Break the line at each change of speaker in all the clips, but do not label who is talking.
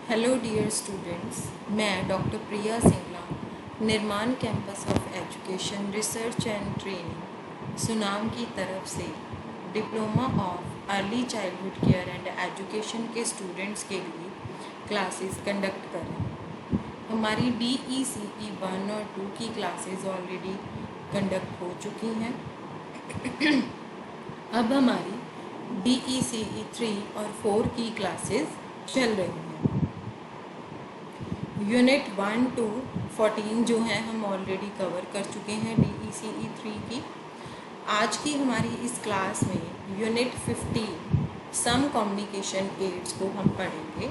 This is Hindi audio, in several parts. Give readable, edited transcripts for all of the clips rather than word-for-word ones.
हेलो डियर स्टूडेंट्स, मैं डॉक्टर प्रिया सिंगला, निर्माण campus of education research and training Sunam की तरफ से diploma of early childhood care and education के स्टूडेंट्स के लिए क्लासेस कंडक्ट कर रही हूँ। हमारी DECE 1 और 2 की क्लासेस ऑलरेडी कंडक्ट हो चुकी हैं। अब हमारी DECE 3 और 4 की क्लासेस चल रही हैं। यूनिट 1 to 14 जो है हम ऑलरेडी कवर कर चुके हैं DECE 3 की। आज की हमारी इस क्लास में यूनिट 15 सम कम्युनिकेशन एड्स को हम पढ़ेंगे।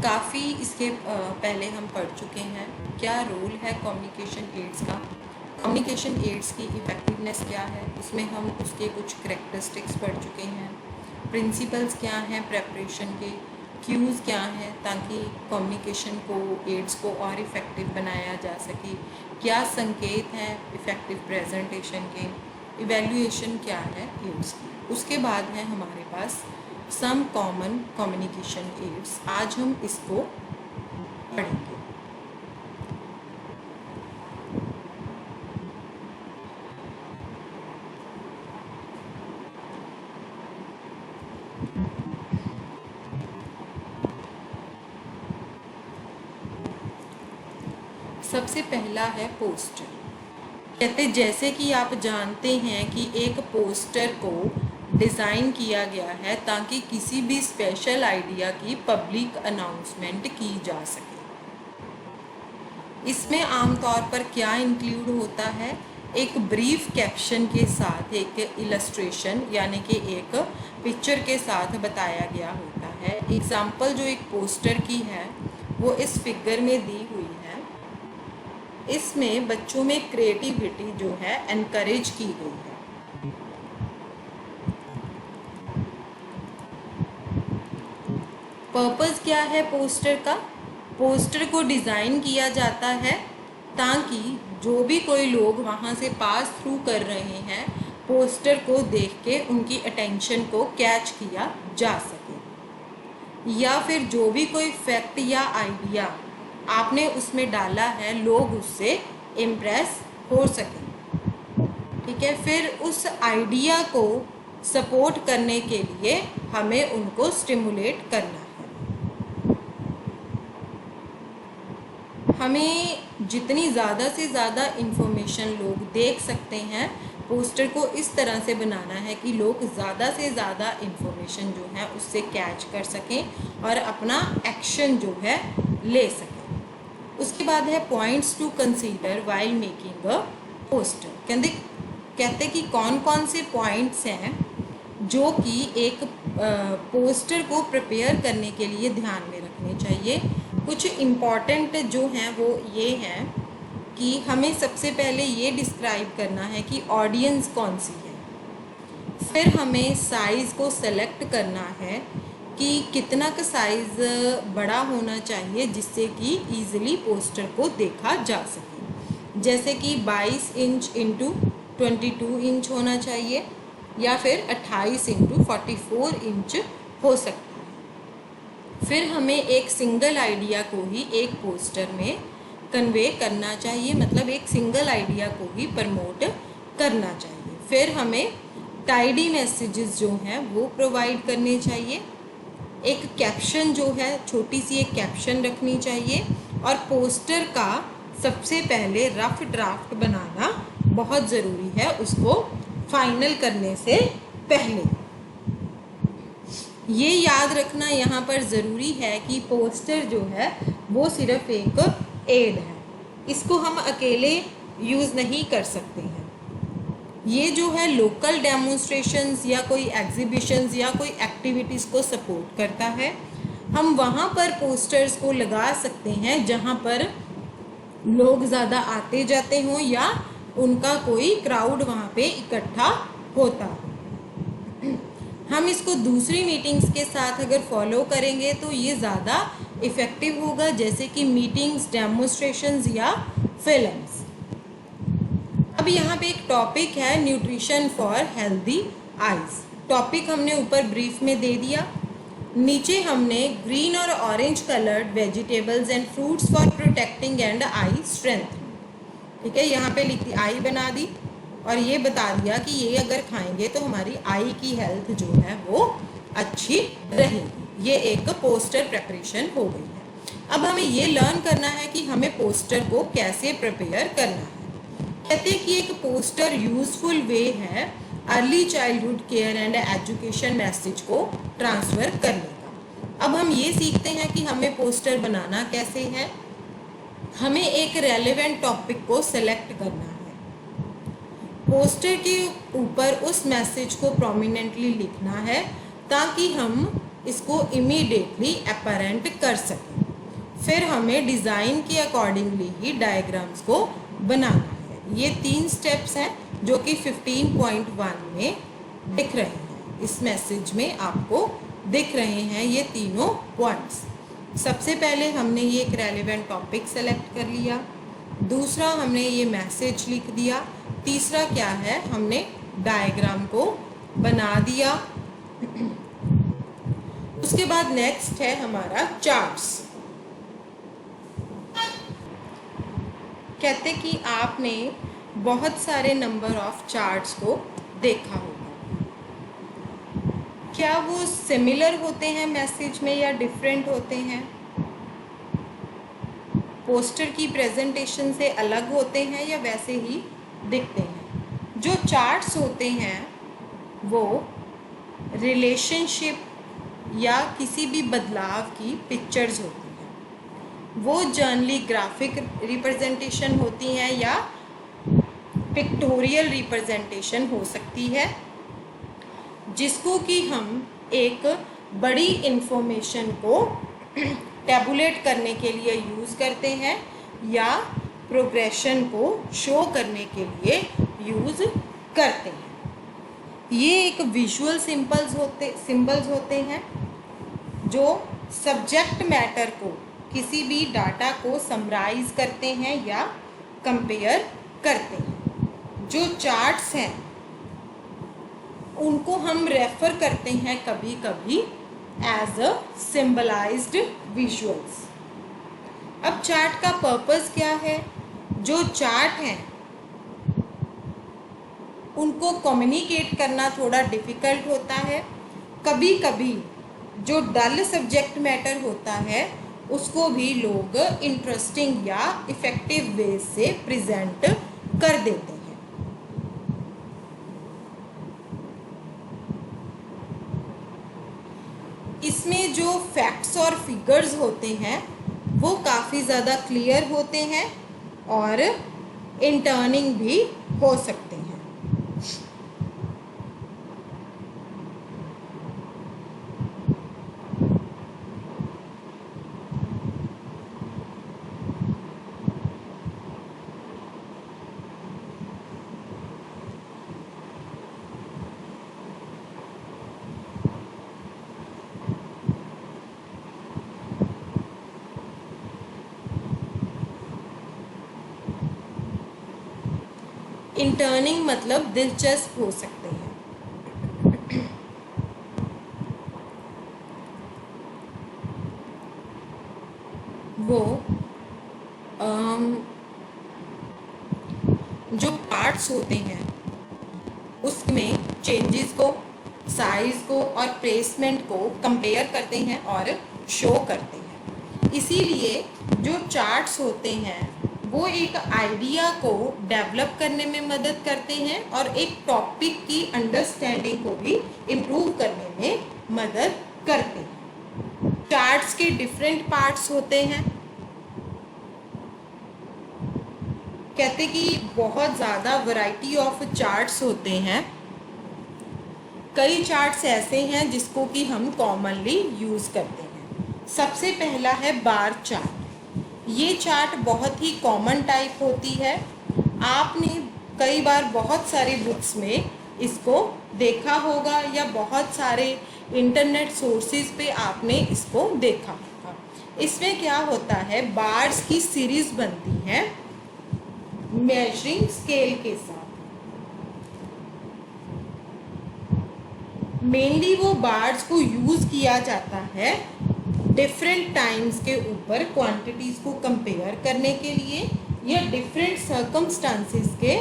काफ़ी इसके पहले हम पढ़ चुके हैं क्या रोल है कम्युनिकेशन एड्स का, कम्युनिकेशन एड्स की इफ़ेक्टिवनेस क्या है, उसमें हम उसके कुछ करैक्टरिस्टिक्स पढ़ चुके हैं। प्रिंसिपल्स क्या हैं प्रेपरेशन के, क्यूज़ क्या हैं ताकि कम्युनिकेशन को एड्स को और इफ़ेक्टिव बनाया जा सके, क्या संकेत हैं इफ़ेक्टिव प्रेजेंटेशन के, इवैल्यूएशन क्या है एड्स की। उसके बाद है हमारे पास सम कॉमन कम्युनिकेशन एड्स। आज हम इसको पढ़ेंगे। सबसे पहला है पोस्टर। कहते जैसे कि आप जानते हैं कि एक पोस्टर को डिज़ाइन किया गया है ताकि किसी भी स्पेशल आइडिया की पब्लिक अनाउंसमेंट की जा सके। इसमें आमतौर पर क्या इंक्लूड होता है, एक ब्रीफ कैप्शन के साथ एक इलस्ट्रेशन यानी कि एक पिक्चर के साथ बताया गया होता है। एग्जाम्पल जो एक पोस्टर की है वो इस फिगर में दी हुई है। इसमें बच्चों में क्रिएटिविटी जो है एनकरेज की गई है। पर्पस क्या है पोस्टर का, पोस्टर को डिज़ाइन किया जाता है ताकि जो भी कोई लोग वहाँ से पास थ्रू कर रहे हैं पोस्टर को देख के उनकी अटेंशन को कैच किया जा सके, या फिर जो भी कोई फैक्ट या आइडिया आपने उसमें डाला है लोग उससे इम्प्रेस हो सकें। ठीक है, फिर उस आइडिया को सपोर्ट करने के लिए हमें उनको स्टिमुलेट करना है। हमें जितनी ज़्यादा से ज़्यादा इन्फॉर्मेशन लोग देख सकते हैं पोस्टर को इस तरह से बनाना है कि लोग ज़्यादा से ज़्यादा इन्फॉर्मेशन जो है उससे कैच कर सकें और अपना एक्शन जो है ले सकें। उसके बाद है points to consider while making a poster. कहते कि कौन कौन से पॉइंट्स हैं जो कि एक पोस्टर को प्रिपेयर करने के लिए ध्यान में रखने चाहिए। कुछ इम्पॉर्टेंट जो हैं वो ये हैं कि हमें सबसे पहले ये डिस्क्राइब करना है कि ऑडियंस कौन सी है, फिर हमें साइज़ को सेलेक्ट करना है कि कितना का साइज़ बड़ा होना चाहिए जिससे कि ईज़िली पोस्टर को देखा जा सके, जैसे कि 22 इंच इंटू 22 इंच होना चाहिए या फिर 28 इंटू 44 इंच हो सकता है। फिर हमें एक सिंगल आइडिया को ही एक पोस्टर में कन्वे करना चाहिए, मतलब एक सिंगल आइडिया को ही प्रमोट करना चाहिए। फिर हमें टाइडी मैसेजेस जो हैं वो प्रोवाइड करने चाहिए, एक कैप्शन जो है छोटी सी एक कैप्शन रखनी चाहिए, और पोस्टर का सबसे पहले रफ ड्राफ्ट बनाना बहुत ज़रूरी है उसको फाइनल करने से पहले। ये याद रखना यहाँ पर ज़रूरी है कि पोस्टर जो है वो सिर्फ एक एड है, इसको हम अकेले यूज़ नहीं कर सकते हैं। ये जो है लोकल डेमोन्स्ट्रेशंस या कोई एग्जीबिशंस या कोई एक्टिविटीज़ को सपोर्ट करता है। हम वहाँ पर पोस्टर्स को लगा सकते हैं जहाँ पर लोग ज़्यादा आते जाते हों या उनका कोई क्राउड वहाँ पे इकट्ठा होता हो। हम इसको दूसरी मीटिंग्स के साथ अगर फॉलो करेंगे तो ये ज़्यादा इफ़ेक्टिव होगा, जैसे कि मीटिंग्स, डेमोन्स्ट्रेशंस या फिल्म्स। अब यहाँ पे एक टॉपिक है nutrition for healthy eyes. Topic हमने ऊपर ब्रीफ में दे दिया। नीचे हमने ग्रीन और orange coloured vegetables and fruits for protecting and I strength, ठीक है, यहाँ पे लिख दी आई बना दी और ये बता दिया कि ये अगर खाएंगे तो हमारी आई की हेल्थ जो है वो अच्छी रहेगी। ये एक पोस्टर प्रिपरेशन हो गई है। अब हमें ये लर्न करना है कि हमें पोस्टर को कैसे प्रिपेयर करना है। कहते हैं कि एक पोस्टर यूजफुल वे है early childhood care and education message को ट्रांसफ़र करने का। अब हम ये सीखते हैं कि हमें पोस्टर बनाना कैसे है। हमें एक रेलेवेंट टॉपिक को सेलेक्ट करना है, पोस्टर के ऊपर उस मैसेज को प्रोमिनेंटली लिखना है ताकि हम इसको इमीडिएटली अपरेंट कर सकें। फिर हमें डिज़ाइन के अकॉर्डिंगली ही डायग्राम्स को बनाना है। ये 3 स्टेप्स हैं जो कि 15.1 में दिख रहे हैं। इस मैसेज में आपको दिख रहे हैं ये तीनों पॉइंट्स। सबसे पहले हमने ये एक रेलेवेंट टॉपिक सेलेक्ट कर लिया, दूसरा हमने ये मैसेज लिख दिया, तीसरा क्या है, हमने डायग्राम को बना दिया। उसके बाद नेक्स्ट है हमारा चार्ट्स। कहते कि आपने बहुत सारे नंबर ऑफ चार्ट्स को देखा होगा, क्या वो सिमिलर होते हैं मैसेज में या डिफरेंट होते हैं, पोस्टर की प्रेजेंटेशन से अलग होते हैं या वैसे ही दिखते हैं। जो चार्ट्स होते हैं वो रिलेशनशिप या किसी भी बदलाव की पिक्चर्स होती हैं। वो जनरली ग्राफिक रिप्रेजेंटेशन होती हैं या पिक्टोरियल रिप्रेजेंटेशन हो सकती है, जिसको कि हम एक बड़ी इंफॉर्मेशन को टैबुलेट करने के लिए यूज़ करते हैं या प्रोग्रेशन को शो करने के लिए यूज़ करते हैं। ये एक विजुअल सिंबल्स होते हैं जो सब्जेक्ट मैटर को, किसी भी डाटा को समराइज करते हैं या कंपेयर करते हैं। जो चार्ट्स हैं उनको हम रेफर करते हैं कभी कभी एज अ सिंबलाइज्ड विजुअल्स। अब चार्ट का पर्पस क्या है? जो चार्ट हैं उनको कम्युनिकेट करना थोड़ा डिफ़िकल्ट होता है। कभी कभी जो डल सब्जेक्ट मैटर होता है उसको भी लोग इंटरेस्टिंग या इफ़ेक्टिव वे से प्रेजेंट कर देते हैं। इसमें जो फैक्ट्स और फिगर्स होते हैं वो काफ़ी ज़्यादा क्लियर होते हैं और इंटर्निंग भी हो सकते हैं। इंटर्निंग मतलब दिलचस्प हो सकते हैं। वो जो पार्ट्स होते हैं उसमें चेंजेस को, साइज को और प्लेसमेंट को कंपेयर करते हैं और शो करते हैं। इसीलिए जो चार्ट्स होते हैं वो एक आइडिया को डेवलप करने में मदद करते हैं और एक टॉपिक की अंडरस्टैंडिंग को भी इम्प्रूव करने में मदद करते हैं। चार्ट्स के डिफरेंट पार्ट्स होते हैं। कहते कि बहुत ज़्यादा वैरायटी ऑफ चार्ट्स होते हैं। कई चार्ट्स ऐसे हैं जिसको कि हम कॉमनली यूज़ करते हैं। सबसे पहला है बार चार्ट। ये चार्ट बहुत ही कॉमन टाइप होती है। आपने कई बार बहुत सारी बुक्स में इसको देखा होगा या बहुत सारे इंटरनेट सोर्सेज पे आपने इसको देखा होगा। इसमें क्या होता है, बार्स की सीरीज बनती है मेजरिंग स्केल के साथ। मेनली वो बार्स को यूज़ किया जाता है डिफरेंट टाइम्स के ऊपर क्वांटिटीज़ को कंपेयर करने के लिए या डिफरेंट सर्कमस्टांसेस के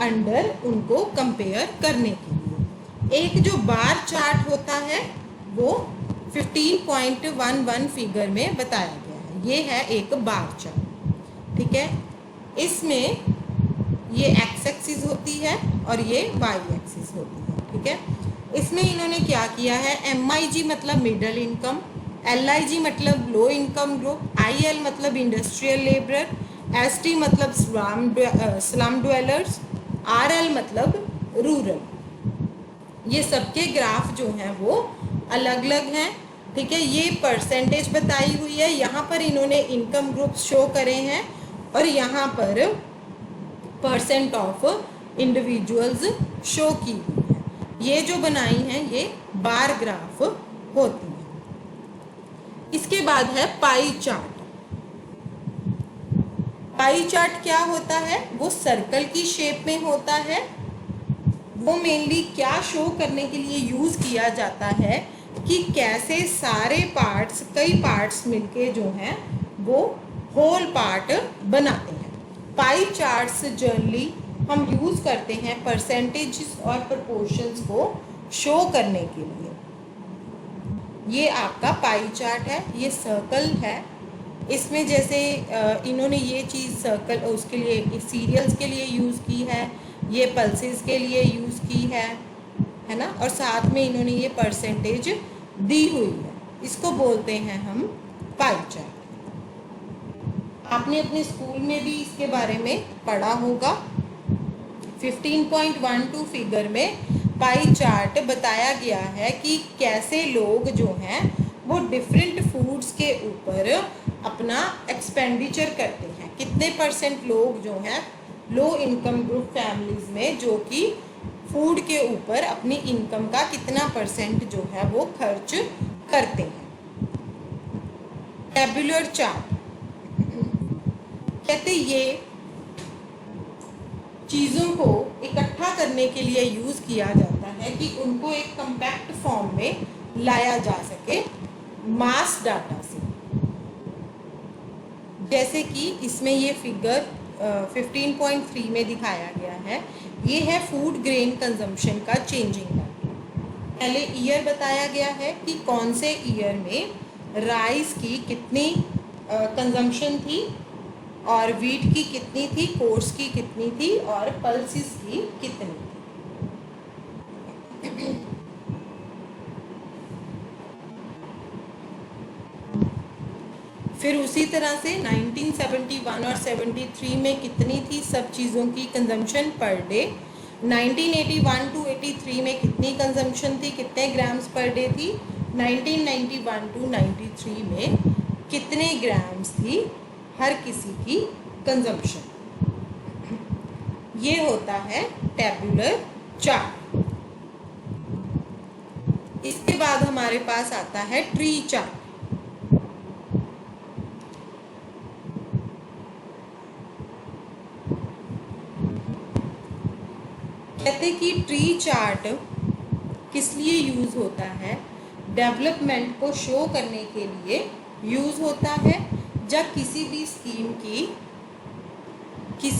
अंडर उनको कंपेयर करने के लिए। एक जो बार चार्ट होता है वो 15.11 फिगर में बताया गया है। ये है एक बार चार्ट, ठीक है। इसमें ये एक्स एक्सिस होती है और ये वाई एक्सिस होती है, ठीक है। इसमें इन्होंने क्या किया है, MIG मतलब मिडिल इनकम, LIG मतलब लो इनकम ग्रुप, IL मतलब इंडस्ट्रियल लेबरर, ST मतलब स्लम ड्वेलर्स, RL मतलब रूरल। ये सबके ग्राफ जो हैं वो अलग अलग हैं, ठीक है। ये परसेंटेज बताई हुई है, यहाँ पर इन्होंने इनकम ग्रुप्स शो करे हैं और यहाँ पर परसेंट ऑफ इंडिविजुअल्स शो की हुई है। ये जो बनाई हैं ये बार ग्राफ होती है। इसके बाद है पाई चार्ट। पाई चार्ट क्या होता है, वो सर्कल की शेप में होता है। वो मेनली क्या शो करने के लिए यूज़ किया जाता है कि कैसे सारे पार्ट्स, कई पार्ट्स मिलके जो हैं वो होल पार्ट बनाते हैं। पाई चार्ट्स जनरली हम यूज़ करते हैं परसेंटेज और प्रपोर्शंस को शो करने के लिए। ये आपका पाई चार्ट है, ये सर्कल है। इसमें जैसे इन्होंने ये चीज़ सर्कल उसके लिए सीरियल्स के लिए यूज़ की है, ये पल्सेस के लिए यूज़ की है ना, और साथ में इन्होंने ये परसेंटेज दी हुई है। इसको बोलते हैं हम पाई चार्ट। आपने अपने स्कूल में भी इसके बारे में पढ़ा होगा। 15.12 फिगर में पाई चार्ट बताया गया है कि कैसे लोग जो हैं वो डिफरेंट फूड्स के ऊपर अपना एक्सपेंडिचर करते हैं। कितने परसेंट लोग जो हैं लो इनकम ग्रुप फैमिलीज में जो कि फूड के ऊपर अपनी इनकम का कितना परसेंट जो है वो खर्च करते हैं। टेबुलर चार्ट कहते ये चीज़ों को इकट्ठा करने के लिए यूज़ किया जाता है कि उनको एक कम्पैक्ट फॉर्म में लाया जा सके मास डाटा से। जैसे कि इसमें ये फिगर 15.3 में दिखाया गया है, ये है फूड ग्रेन कंजम्पशन का चेंजिंग डाटा। पहले ईयर बताया गया है कि कौन से ईयर में राइस की कितनी कंजम्पशन थी और वीट की कितनी थी, कोर्स की कितनी थी और पल्सेस की कितनी थी। फिर उसी तरह से 1971 और 73 में कितनी थी सब चीज़ों की कंजम्पशन पर डे, 1981 टू 83 में कितनी कंजम्पशन थी, कितने ग्राम्स पर डे थी, 1991 टू 93 में कितने ग्राम्स थी हर किसी की कंजम्पशन। ये होता है टेबुलर चार्ट। इसके बाद हमारे पास आता है ट्री चार्ट। कहते कि ट्री चार्ट किस लिए यूज़ होता है, डेवलपमेंट को शो करने के लिए यूज़ होता है। जब किसी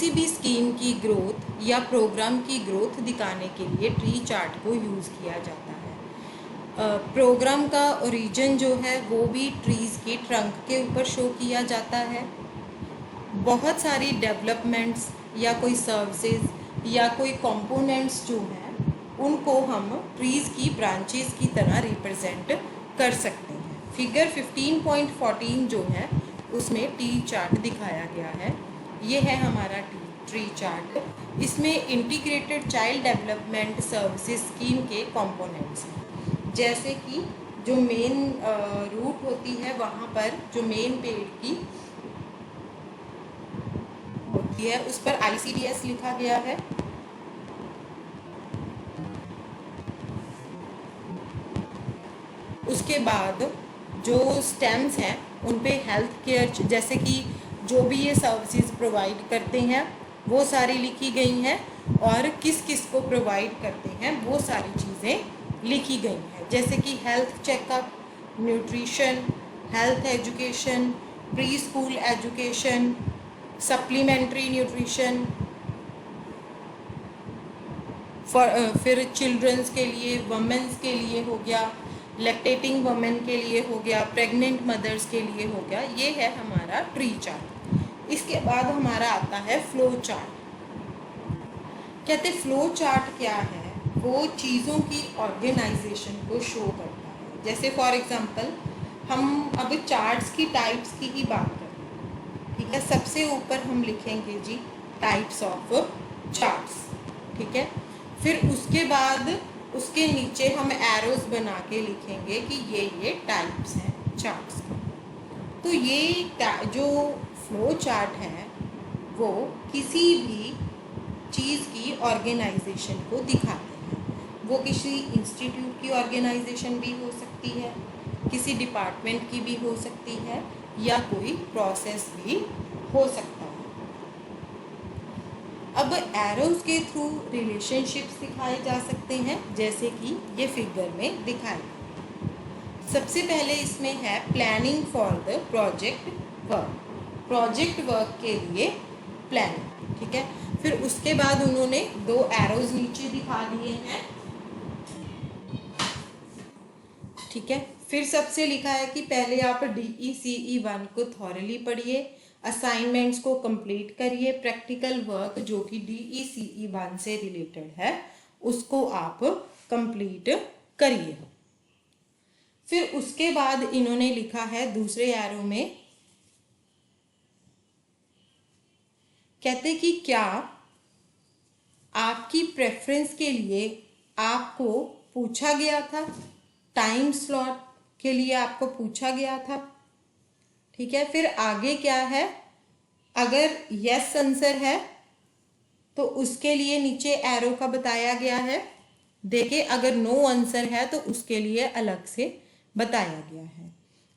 भी स्कीम की ग्रोथ या प्रोग्राम की ग्रोथ दिखाने के लिए ट्री चार्ट को यूज़ किया जाता है। प्रोग्राम का ओरिजिन जो है वो भी ट्रीज़ के ट्रंक के ऊपर शो किया जाता है। बहुत सारी डेवलपमेंट्स या कोई सर्विसेज या कोई कंपोनेंट्स जो हैं उनको हम ट्रीज़ की ब्रांचेस की तरह रिप्रेजेंट कर सकते हैं। फिगर 15.14 जो है उसमें ट्री चार्ट दिखाया गया है। ये है हमारा ट्री चार्ट। इसमें integrated child development services scheme के कंपोनेंट्स हैं, जैसे कि जो मेन रूट होती है वहाँ पर जो मेन पेड़ की होती है उस पर ICDS लिखा गया है। उसके बाद जो स्टेम्स हैं उन पे हेल्थ केयर, जैसे कि जो भी ये सर्विसेज प्रोवाइड करते हैं वो सारी लिखी गई हैं और किस किस को प्रोवाइड करते हैं वो सारी चीज़ें लिखी गई हैं, जैसे कि health checkup, nutrition, health education, pre school education, supplementary nutrition, फिर चिल्ड्रंस के लिए, वमेंस के लिए हो गया, लैक्टेटिंग वमेन के लिए हो गया, प्रेग्नेंट मदर्स के लिए हो गया। ये है हमारा ट्री चार्ट। इसके बाद हमारा आता है फ्लो चार्ट। कहते फ्लो चार्ट क्या है, वो चीज़ों की ऑर्गेनाइजेशन को शो करता है। जैसे फॉर एग्जांपल हम अब चार्ट्स की टाइप्स की ही बात करें, ठीक है। सबसे ऊपर हम लिखेंगे जी टाइप्स ऑफ चार्ट्स, ठीक है। फिर उसके बाद उसके नीचे हम एरोज बना के लिखेंगे कि ये टाइप्स हैं चार्ट्स के। तो ये जो फ्लो चार्ट है वो किसी भी चीज़ की ऑर्गेनाइजेशन को दिखाते हैं। वो किसी इंस्टीट्यूट की ऑर्गेनाइजेशन भी हो सकती है, किसी डिपार्टमेंट की भी हो सकती है, या कोई प्रोसेस भी हो सकता है। अब एरोज के थ्रू रिलेशनशिप्स दिखाए जा सकते हैं, जैसे कि ये फिगर में दिखाए। सबसे पहले इसमें है planning for the project work, project work के लिए प्लानिंग, ठीक है। फिर उसके बाद उन्होंने 2 एरोज नीचे दिखा दिए हैं, ठीक है। फिर सबसे लिखा है कि पहले आप DECE 1 को थॉरली पढ़िए, असाइनमेंट्स को कंप्लीट करिए, प्रैक्टिकल वर्क जो कि DECE 1 से रिलेटेड है उसको आप कंप्लीट करिए। फिर उसके बाद इन्होंने लिखा है दूसरे एरो में, कहते कि क्या आपकी प्रेफरेंस के लिए आपको पूछा गया था, टाइम स्लॉट के लिए आपको पूछा गया था, ठीक है। फिर आगे क्या है, अगर यस आंसर है तो उसके लिए नीचे एरो का बताया गया है। देखिए अगर नो आंसर है तो उसके लिए अलग से बताया गया है।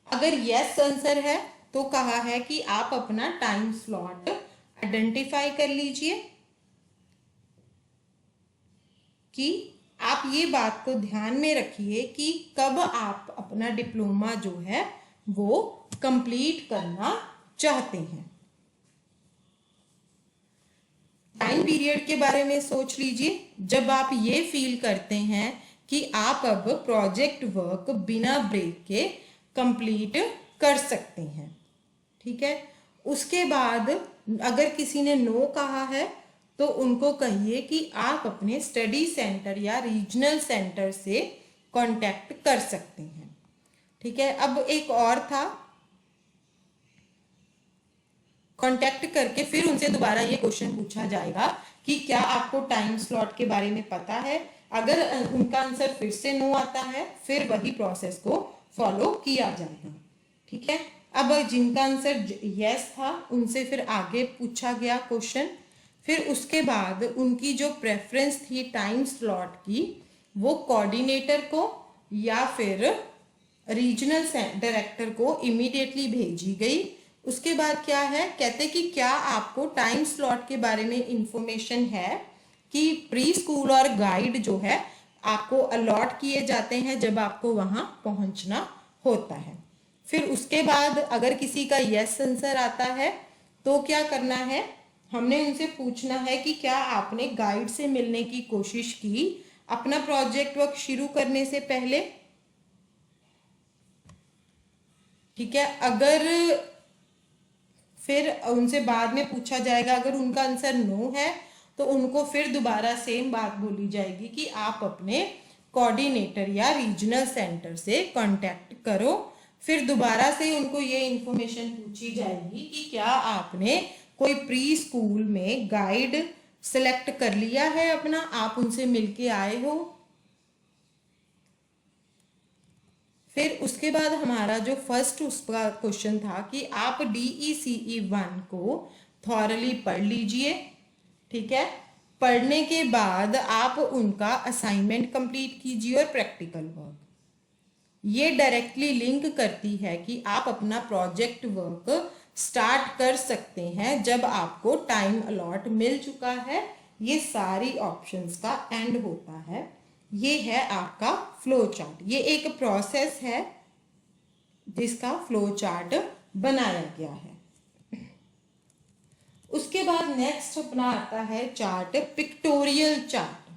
अगर यस आंसर है तो कहा है कि आप अपना टाइम स्लॉट आइडेंटिफाई कर लीजिए, कि आप ये बात को ध्यान में रखिए कि कब आप अपना डिप्लोमा जो है वो कंप्लीट करना चाहते हैं। टाइम पीरियड के बारे में सोच लीजिए, जब आप ये फील करते हैं कि आप अब प्रोजेक्ट वर्क बिना ब्रेक के कंप्लीट कर सकते हैं, ठीक है। उसके बाद अगर किसी ने नो कहा है तो उनको कहिए कि आप अपने स्टडी सेंटर या रीजनल सेंटर से कांटेक्ट कर सकते हैं, ठीक है। अब एक और था, कांटेक्ट करके फिर उनसे दोबारा ये क्वेश्चन पूछा जाएगा कि क्या आपको टाइम स्लॉट के बारे में पता है। अगर उनका आंसर फिर से नो आता है फिर वही प्रोसेस को फॉलो किया जाएगा, ठीक है। अब जिनका आंसर यस था उनसे फिर आगे पूछा गया क्वेश्चन, फिर उसके बाद उनकी जो प्रेफरेंस थी टाइम स्लॉट की वो कोऑर्डिनेटर को या फिर रीजनल डायरेक्टर को इमीडिएटली भेजी गई। उसके बाद क्या है, कहते कि क्या आपको टाइम स्लॉट के बारे में इंफॉर्मेशन है कि प्री स्कूल और गाइड जो है आपको अलॉट किए जाते हैं जब आपको वहां पहुंचना होता है। फिर उसके बाद अगर किसी का यस आंसर आता है तो क्या करना है, हमने उनसे पूछना है कि क्या आपने गाइड से मिलने की कोशिश की अपना प्रोजेक्ट वर्क शुरू करने से पहले, ठीक है। अगर फिर उनसे बाद में पूछा जाएगा, अगर उनका आंसर नो है तो उनको फिर दोबारा सेम बात बोली जाएगी कि आप अपने कोऑर्डिनेटर या रीजनल सेंटर से कांटेक्ट करो। फिर दोबारा से उनको ये इंफॉर्मेशन पूछी जाएगी कि क्या आपने कोई प्री स्कूल में गाइड सेलेक्ट कर लिया है अपना, आप उनसे मिलके आए हो। फिर उसके बाद हमारा जो फर्स्ट उसका क्वेश्चन था कि आप DECE 1 को थॉरली पढ़ लीजिए, ठीक है। पढ़ने के बाद आप उनका असाइनमेंट कंप्लीट कीजिए और प्रैक्टिकल वर्क। ये डायरेक्टली लिंक करती है कि आप अपना प्रोजेक्ट वर्क स्टार्ट कर सकते हैं जब आपको टाइम अलॉट मिल चुका है। ये सारी ऑप्शंस का एंड होता है ये है आपका फ्लो चार्ट। ये एक प्रोसेस है जिसका फ्लो चार्ट बनाया गया है। उसके बाद नेक्स्ट अपना आता है चार्ट पिक्टोरियल चार्ट।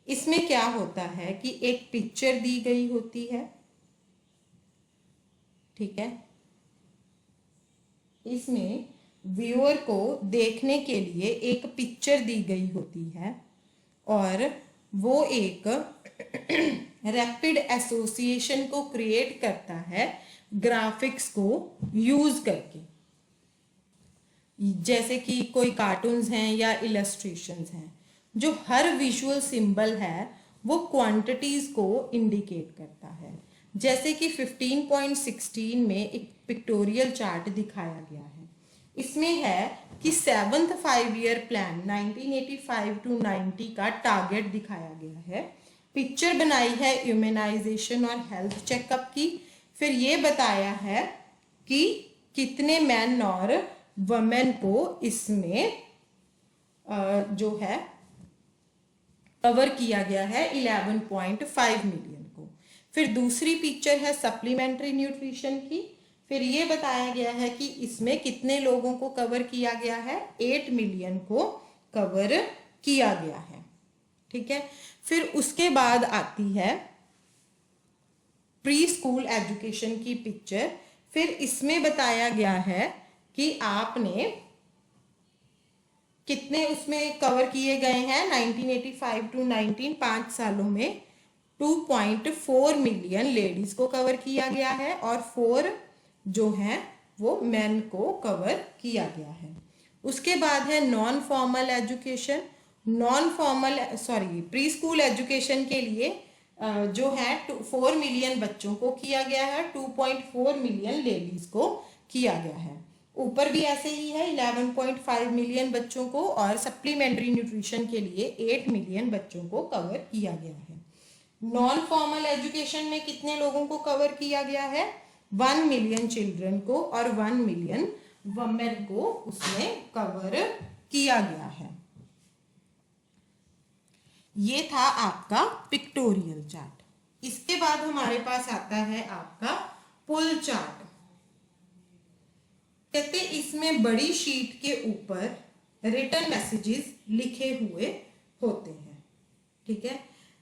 इसमें क्या होता है कि एक पिक्चर दी गई होती है, ठीक है। इसमें व्यूअर को देखने के लिए एक पिक्चर दी गई होती है और वो एक रैपिड एसोसिएशन को क्रिएट करता है ग्राफिक्स को यूज करके, जैसे कि कोई कार्टून्स हैं या इलस्ट्रेशंस हैं। जो हर विजुअल सिंबल है वो क्वांटिटीज को इंडिकेट करता है। जैसे कि 15.16 में एक पिक्टोरियल चार्ट दिखाया गया है। इसमें है कि 7th 5-year प्लान 1985 to 90 का टारगेट दिखाया गया है। पिक्चर बनाई है इम्यूनाइजेशन और हेल्थ चेकअप की। फिर ये बताया है कि कितने मैन और वमेन को इसमें जो है कवर किया गया है 11.5 मिलियन को। फिर दूसरी पिक्चर है सप्लीमेंट्री न्यूट्रिशन की। फिर ये बताया गया है कि इसमें कितने लोगों को कवर किया गया है, 8 मिलियन को कवर किया गया है, ठीक है। फिर उसके बाद आती है प्री स्कूल एजुकेशन की पिक्चर। फिर इसमें बताया गया है कि आपने कितने उसमें कवर किए गए हैं 1985 to 19 5 सालों में 2.4 मिलियन लेडीज को कवर किया गया है और 4 जो हैं वो मेन को कवर किया गया है। उसके बाद है non formal education. Pre school education के लिए जो है 4 मिलियन बच्चों को किया गया है, 2.4 मिलियन लेडीज को किया गया है। ऊपर भी ऐसे ही है 11.5 मिलियन बच्चों को और सप्लीमेंट्री न्यूट्रिशन के लिए 8 मिलियन बच्चों को कवर किया गया है। नॉन फॉर्मल एजुकेशन में कितने लोगों को कवर किया गया है, 1 मिलियन चिल्ड्रन को और 1 मिलियन वमेन को उसमें कवर किया गया है। ये था आपका पिक्टोरियल चार्ट। इसके बाद हमारे पास आता है आपका पुल चार्ट। कहते इसमें बड़ी शीट के ऊपर रिटन मैसेजेस लिखे हुए होते हैं, ठीक है।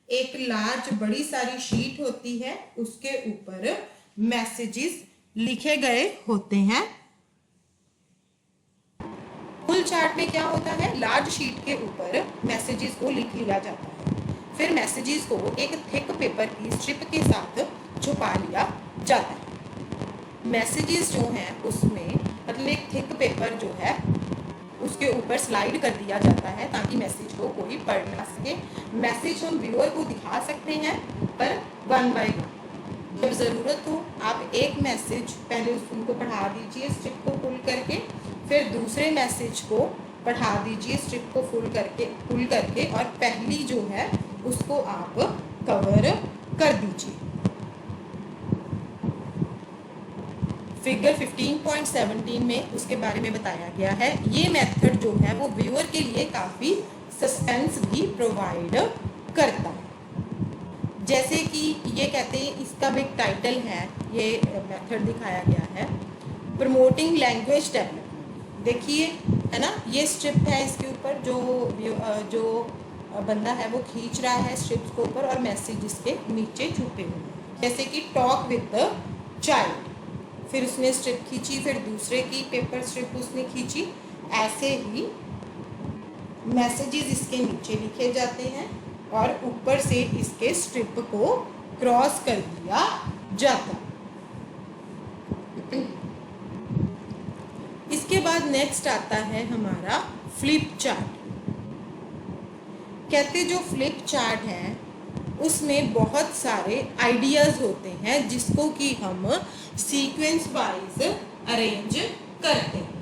एक लार्ज बड़ी सारी शीट होती है, उसके ऊपर मैसेजेस लिखे गए होते हैं। फुल चार्ट में क्या होता है, लार्ज शीट के ऊपर मैसेजेस को लिख लिया जाता है। फिर मैसेजेस को एक थिक पेपर की स्ट्रिप के साथ छुपा लिया जाता है। मैसेजेस जो हैं उसमें मतलब एक थिक पेपर जो है उसके ऊपर स्लाइड कर दिया जाता है ताकि मैसेज को कोई पढ़ ना सके। मैसेज हम व्यूअर को दिखा सकते हैं पर 1 by 1। जब ज़रूरत हो आप एक मैसेज पहले उनको पढ़ा दीजिए स्ट्रिप को फुल करके, फिर दूसरे मैसेज को पढ़ा दीजिए स्ट्रिप को फुल करके और पहली जो है उसको आप कवर कर दीजिए। फिगर 15.17 में उसके बारे में बताया गया है। ये मेथड जो है वो व्यूअर के लिए काफ़ी सस्पेंस भी प्रोवाइड करता है। जैसे कि ये कहते हैं, इसका भी एक टाइटल है, ये मेथड दिखाया गया है प्रमोटिंग लैंग्वेज डेवलपमेंट। देखिए है ना, ये स्ट्रिप है, इसके ऊपर जो बंदा है वो खींच रहा है स्ट्रिप्स के ऊपर और मैसेज इसके नीचे छुपे हुए हैं। जैसे कि टॉक विद द चाइल्ड, फिर उसने स्ट्रिप खींची, फिर दूसरे की पेपर स्ट्रिप उसने खींची। ऐसे ही मैसेजेस इसके नीचे लिखे जाते हैं और ऊपर से इसके स्ट्रिप को क्रॉस कर दिया जाता। इसके बाद नेक्स्ट आता है हमारा फ्लिप चार्ट। कहते जो फ्लिप चार्ट है उसमें बहुत सारे आइडियाज होते हैं जिसको कि हम सीक्वेंस वाइज अरेंज करते हैं।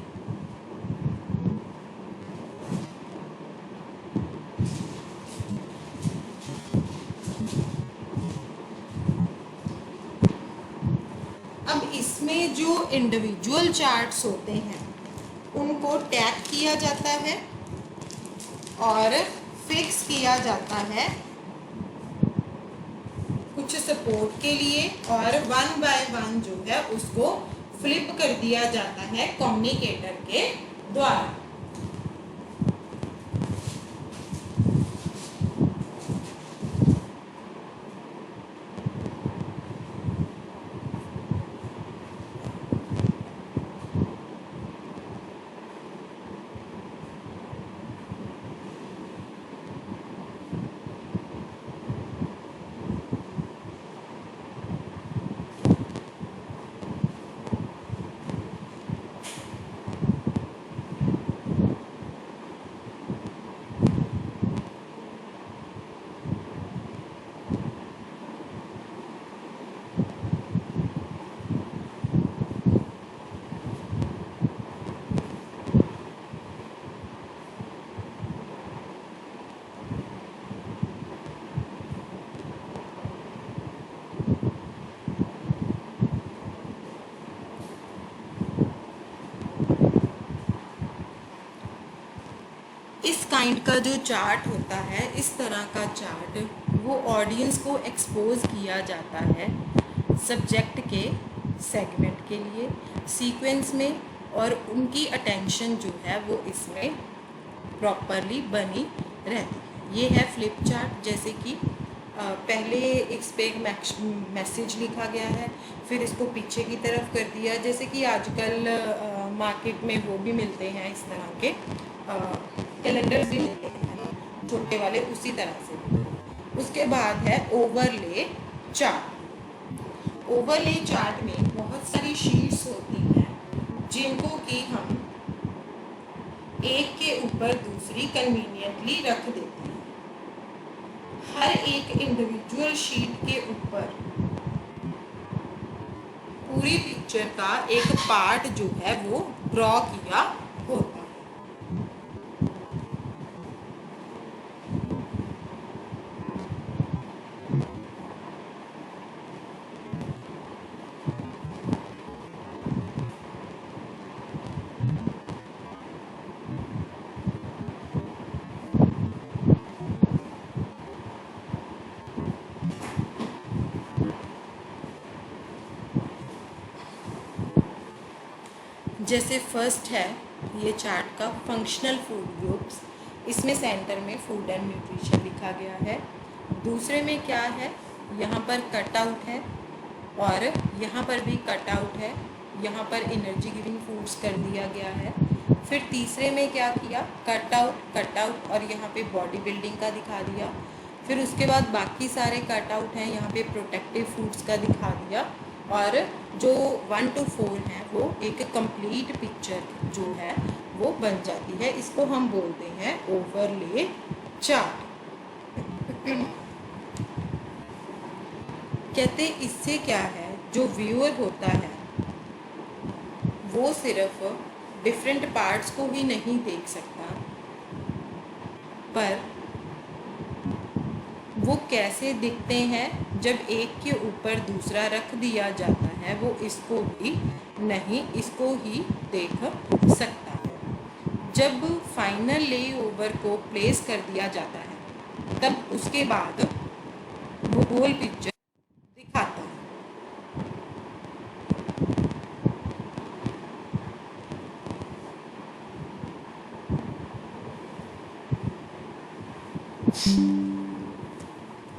अब इसमें जो इंडिविजुअल चार्ट्स होते हैं उनको टैग किया जाता है और फिक्स किया जाता है सपोर्ट के लिए, और 1 बाय 1 जो है उसको फ्लिप कर दिया जाता है कम्युनिकेटर के द्वारा। इस काइंड का जो चार्ट होता है, इस तरह का चार्ट, वो ऑडियंस को एक्सपोज किया जाता है सब्जेक्ट के सेगमेंट के लिए सीक्वेंस में, और उनकी अटेंशन जो है वो इसमें प्रॉपरली बनी रहती है। ये है फ्लिप चार्ट। जैसे कि पहले इस पे एक मैसेज लिखा गया है, फिर इसको पीछे की तरफ कर दिया, जैसे कि आजकल मार्केट में वो भी मिलते हैं इस तरह के कैलेंडर्स भी मिलते हैं छोटे वाले, उसी तरह से। उसके बाद है ओवरले चार्ट। ओवरले चार्ट में बहुत सारी शीट्स होती हैं जिनको कि हम एक के ऊपर दूसरी कन्वीनियंटली रख देते हैं। हर एक इंडिविजुअल शीट के ऊपर पूरी पिक्चर का एक पार्ट जो है वो ड्रॉ किया होता है। जैसे फर्स्ट है ये चार्ट का फंक्शनल फूड ग्रुप्स, इसमें सेंटर में फूड एंड न्यूट्रिशन लिखा गया है। दूसरे में क्या है, यहाँ पर कट आउट है और यहाँ पर भी कट आउट है, यहाँ पर एनर्जी गिविंग फूड्स कर दिया गया है। फिर तीसरे में क्या किया, कट आउट और यहाँ पे बॉडी बिल्डिंग का दिखा दिया। फिर उसके बाद बाकी सारे कट आउट हैं, यहाँ पे प्रोटेक्टिव फूड्स का दिखा दिया, और जो 1 to 4 हैं वो एक कंप्लीट पिक्चर जो है वो बन जाती है। इसको हम बोलते हैं ओवरले चार्ट। कहते इससे क्या है, जो व्यूअर होता है वो सिर्फ डिफरेंट पार्ट्स को ही नहीं देख सकता, पर वो कैसे दिखते हैं जब एक के ऊपर दूसरा रख दिया जाता है, वो इसको भी नहीं, इसको ही देख सकता है। जब फाइनल लेओवर को प्लेस कर दिया जाता है तब उसके बाद वो होल पिक्चर दिखाता है।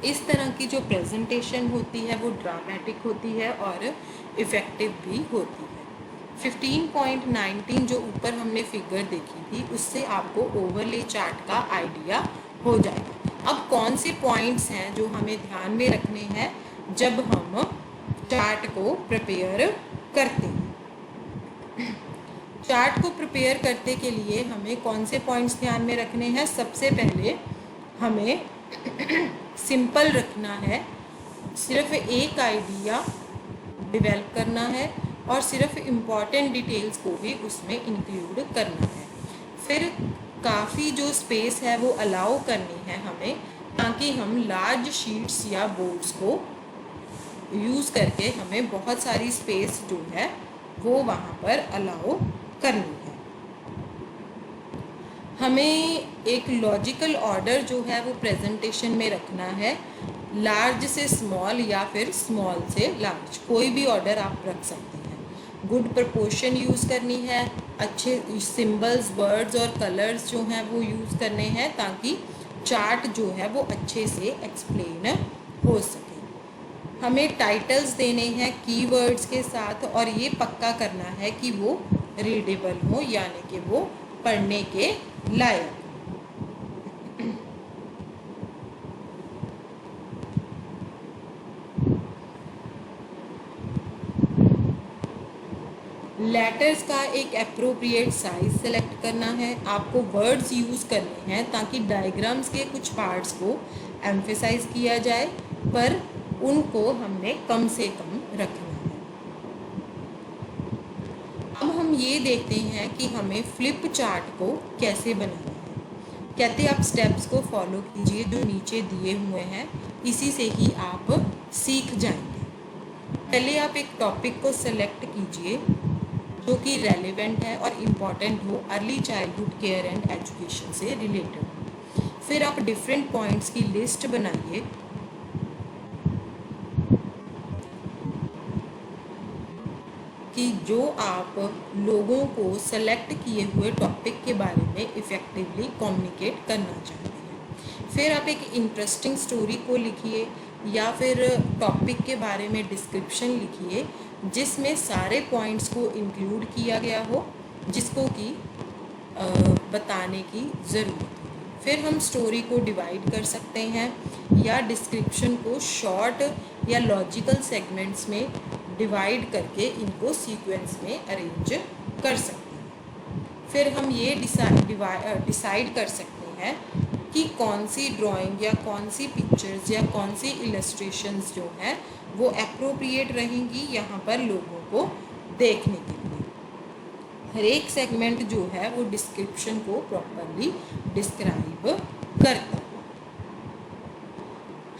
इस तरह की जो प्रेजेंटेशन होती है वो ड्रामेटिक होती है और इफ़ेक्टिव भी होती है। 15.19 जो ऊपर हमने फिगर देखी थी उससे आपको ओवरले चार्ट का आइडिया हो जाएगा। अब कौन से पॉइंट्स हैं जो हमें ध्यान में रखने हैं जब हम चार्ट को प्रिपेयर करते हैं। चार्ट को प्रिपेयर करने के लिए हमें कौन से पॉइंट्स ध्यान में रखने हैं। सबसे पहले हमें सिंपल रखना है, सिर्फ एक आइडिया डेवलप करना है और सिर्फ इम्पॉर्टेंट डिटेल्स को भी उसमें इंक्लूड करना है। फिर काफ़ी जो स्पेस है वो अलाउ करनी है हमें, ताकि हम लार्ज शीट्स या बोर्ड्स को यूज़ करके हमें बहुत सारी स्पेस जो है वो वहाँ पर अलाउ करनी है। हमें एक लॉजिकल ऑर्डर जो है वो प्रेजेंटेशन में रखना है। लार्ज से स्मॉल या फिर स्मॉल से लार्ज, कोई भी ऑर्डर आप रख सकते हैं। गुड प्रपोर्शन यूज़ करनी है, अच्छे सिंबल्स, वर्ड्स और कलर्स जो हैं वो यूज़ करने हैं ताकि चार्ट जो है वो अच्छे से एक्सप्लेन हो सके। हमें टाइटल्स देने हैं कीवर्ड्स के साथ और ये पक्का करना है कि वो रीडेबल हो, यानी कि वो पढ़ने के लायक। लेटर्स का एक अप्रोप्रिएट साइज सेलेक्ट करना है। आपको वर्ड्स यूज़ करने हैं ताकि डायग्राम्स के कुछ पार्ट्स को एम्फेसाइज किया जाए, पर उनको हमने कम से कम रखना है। अब हम ये देखते हैं कि हमें फ्लिप चार्ट को कैसे बनाना है। कहते हैं आप स्टेप्स को फॉलो कीजिए जो नीचे दिए हुए हैं, इसी से ही आप सीख जाएंगे। पहले आप एक टॉपिक को सेलेक्ट कीजिए जो कि रेलेवेंट है और इम्पॉर्टेंट हो, early childhood care and education से रिलेटेड। फिर आप डिफरेंट पॉइंट्स की लिस्ट बनाइए। कि जो आप लोगों को सेलेक्ट किए हुए टॉपिक के बारे में इफ़ेक्टिवली कम्युनिकेट करना चाहते हैं। फिर आप एक इंटरेस्टिंग स्टोरी को लिखिए या फिर टॉपिक के बारे में डिस्क्रिप्शन लिखिए जिसमें सारे पॉइंट्स को इंक्लूड किया गया हो जिसको कि बताने की ज़रूरत है। फिर हम स्टोरी को डिवाइड कर सकते हैं या डिस्क्रिप्शन को शॉर्ट या लॉजिकल सेगमेंट्स में डिवाइड करके इनको सीक्वेंस में अरेंज कर सकते हैं। फिर हम ये डिसाइड कर सकते हैं कि कौन सी ड्राइंग या कौन सी पिक्चर्स या कौन सी इलस्ट्रेशंस जो हैं वो एप्रोप्रिएट रहेंगी यहाँ पर लोगों को देखने के लिए। हर एक सेगमेंट जो है वो डिस्क्रिप्शन को प्रॉपरली डिस्क्राइब करता है।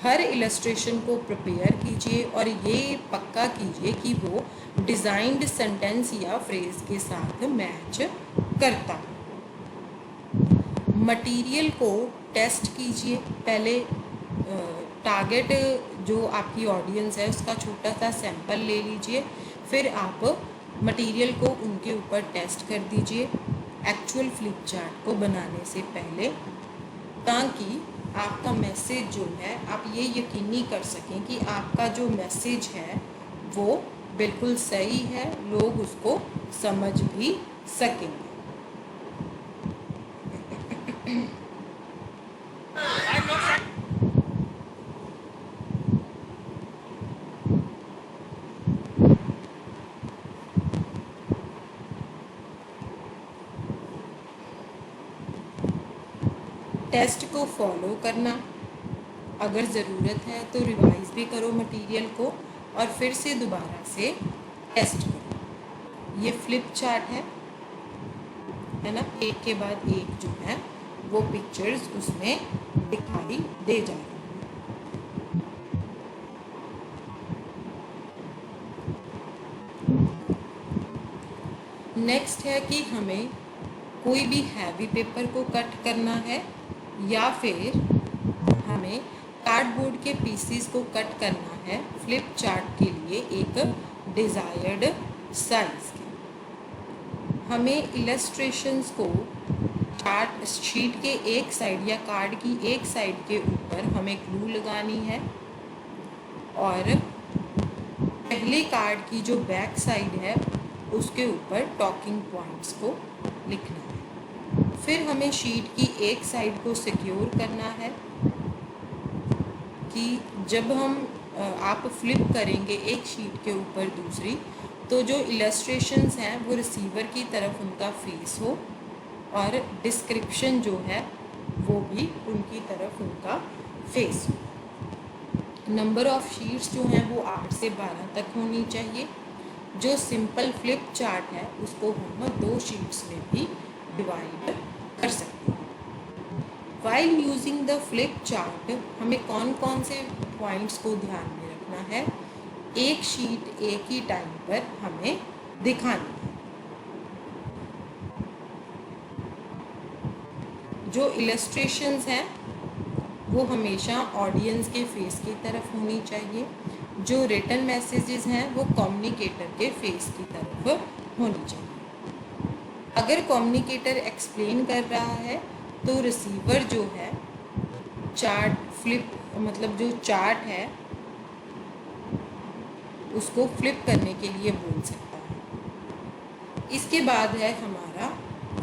हर इलस्ट्रेशन को प्रिपेयर कीजिए और ये पक्का कीजिए कि वो डिज़ाइंड सेंटेंस या फ्रेज के साथ मैच करता है। मटेरियल को टेस्ट कीजिए। पहले टारगेट जो आपकी ऑडियंस है उसका छोटा सा सैंपल ले लीजिए, फिर आप मटेरियल को उनके ऊपर टेस्ट कर दीजिए एक्चुअल फ्लिप चार्ट को बनाने से पहले, ताकि आपका मैसेज जो है आप ये यकीनी कर सकें कि आपका जो मैसेज है वो बिल्कुल सही है, लोग उसको समझ भी सकेंगे। टेस्ट को फॉलो करना, अगर ज़रूरत है तो रिवाइज भी करो मटेरियल को और फिर से दोबारा से टेस्ट करो। ये फ्लिप चार्ट है ना, एक के बाद एक जो है वो पिक्चर्स उसमें दिखाई दे जाएगी। नेक्स्ट है कि हमें कोई भी हैवी पेपर को कट करना है या फिर हमें कार्डबोर्ड के पीसीस को कट करना है फ्लिप चार्ट के लिए एक डिज़ायर्ड साइज के। हमें इलस्ट्रेशंस को चार्ट शीट के एक साइड या कार्ड की एक साइड के ऊपर हमें ग्लू लगानी है और पहले कार्ड की जो बैक साइड है उसके ऊपर टॉकिंग पॉइंट्स को लिखना है। फिर हमें शीट की एक साइड को सिक्योर करना है कि जब हम आप फ्लिप करेंगे एक शीट के ऊपर दूसरी, तो जो इलस्ट्रेशंस हैं वो रिसीवर की तरफ उनका फेस हो और डिस्क्रिप्शन जो है वो भी उनकी तरफ उनका फेस हो। नंबर ऑफ़ शीट्स जो हैं वो 8 से 12 तक होनी चाहिए। जो सिंपल फ्लिप चार्ट है उसको हम 2 शीट्स में भी डिवाइड कर सकते हैं। While using the flip chart हमें कौन कौन से पॉइंट्स को ध्यान में रखना है, एक शीट एक ही टाइम पर हमें दिखानी है। जो इलस्ट्रेशंस हैं वो हमेशा ऑडियंस के फेस की तरफ होनी चाहिए। जो रिटन मैसेजेस हैं वो कम्युनिकेटर के फेस की तरफ होनी चाहिए। अगर कम्युनिकेटर एक्सप्लेन कर रहा है तो रिसीवर जो है चार्ट फ्लिप मतलब जो चार्ट है उसको फ्लिप करने के लिए बोल सकता है। इसके बाद है हमारा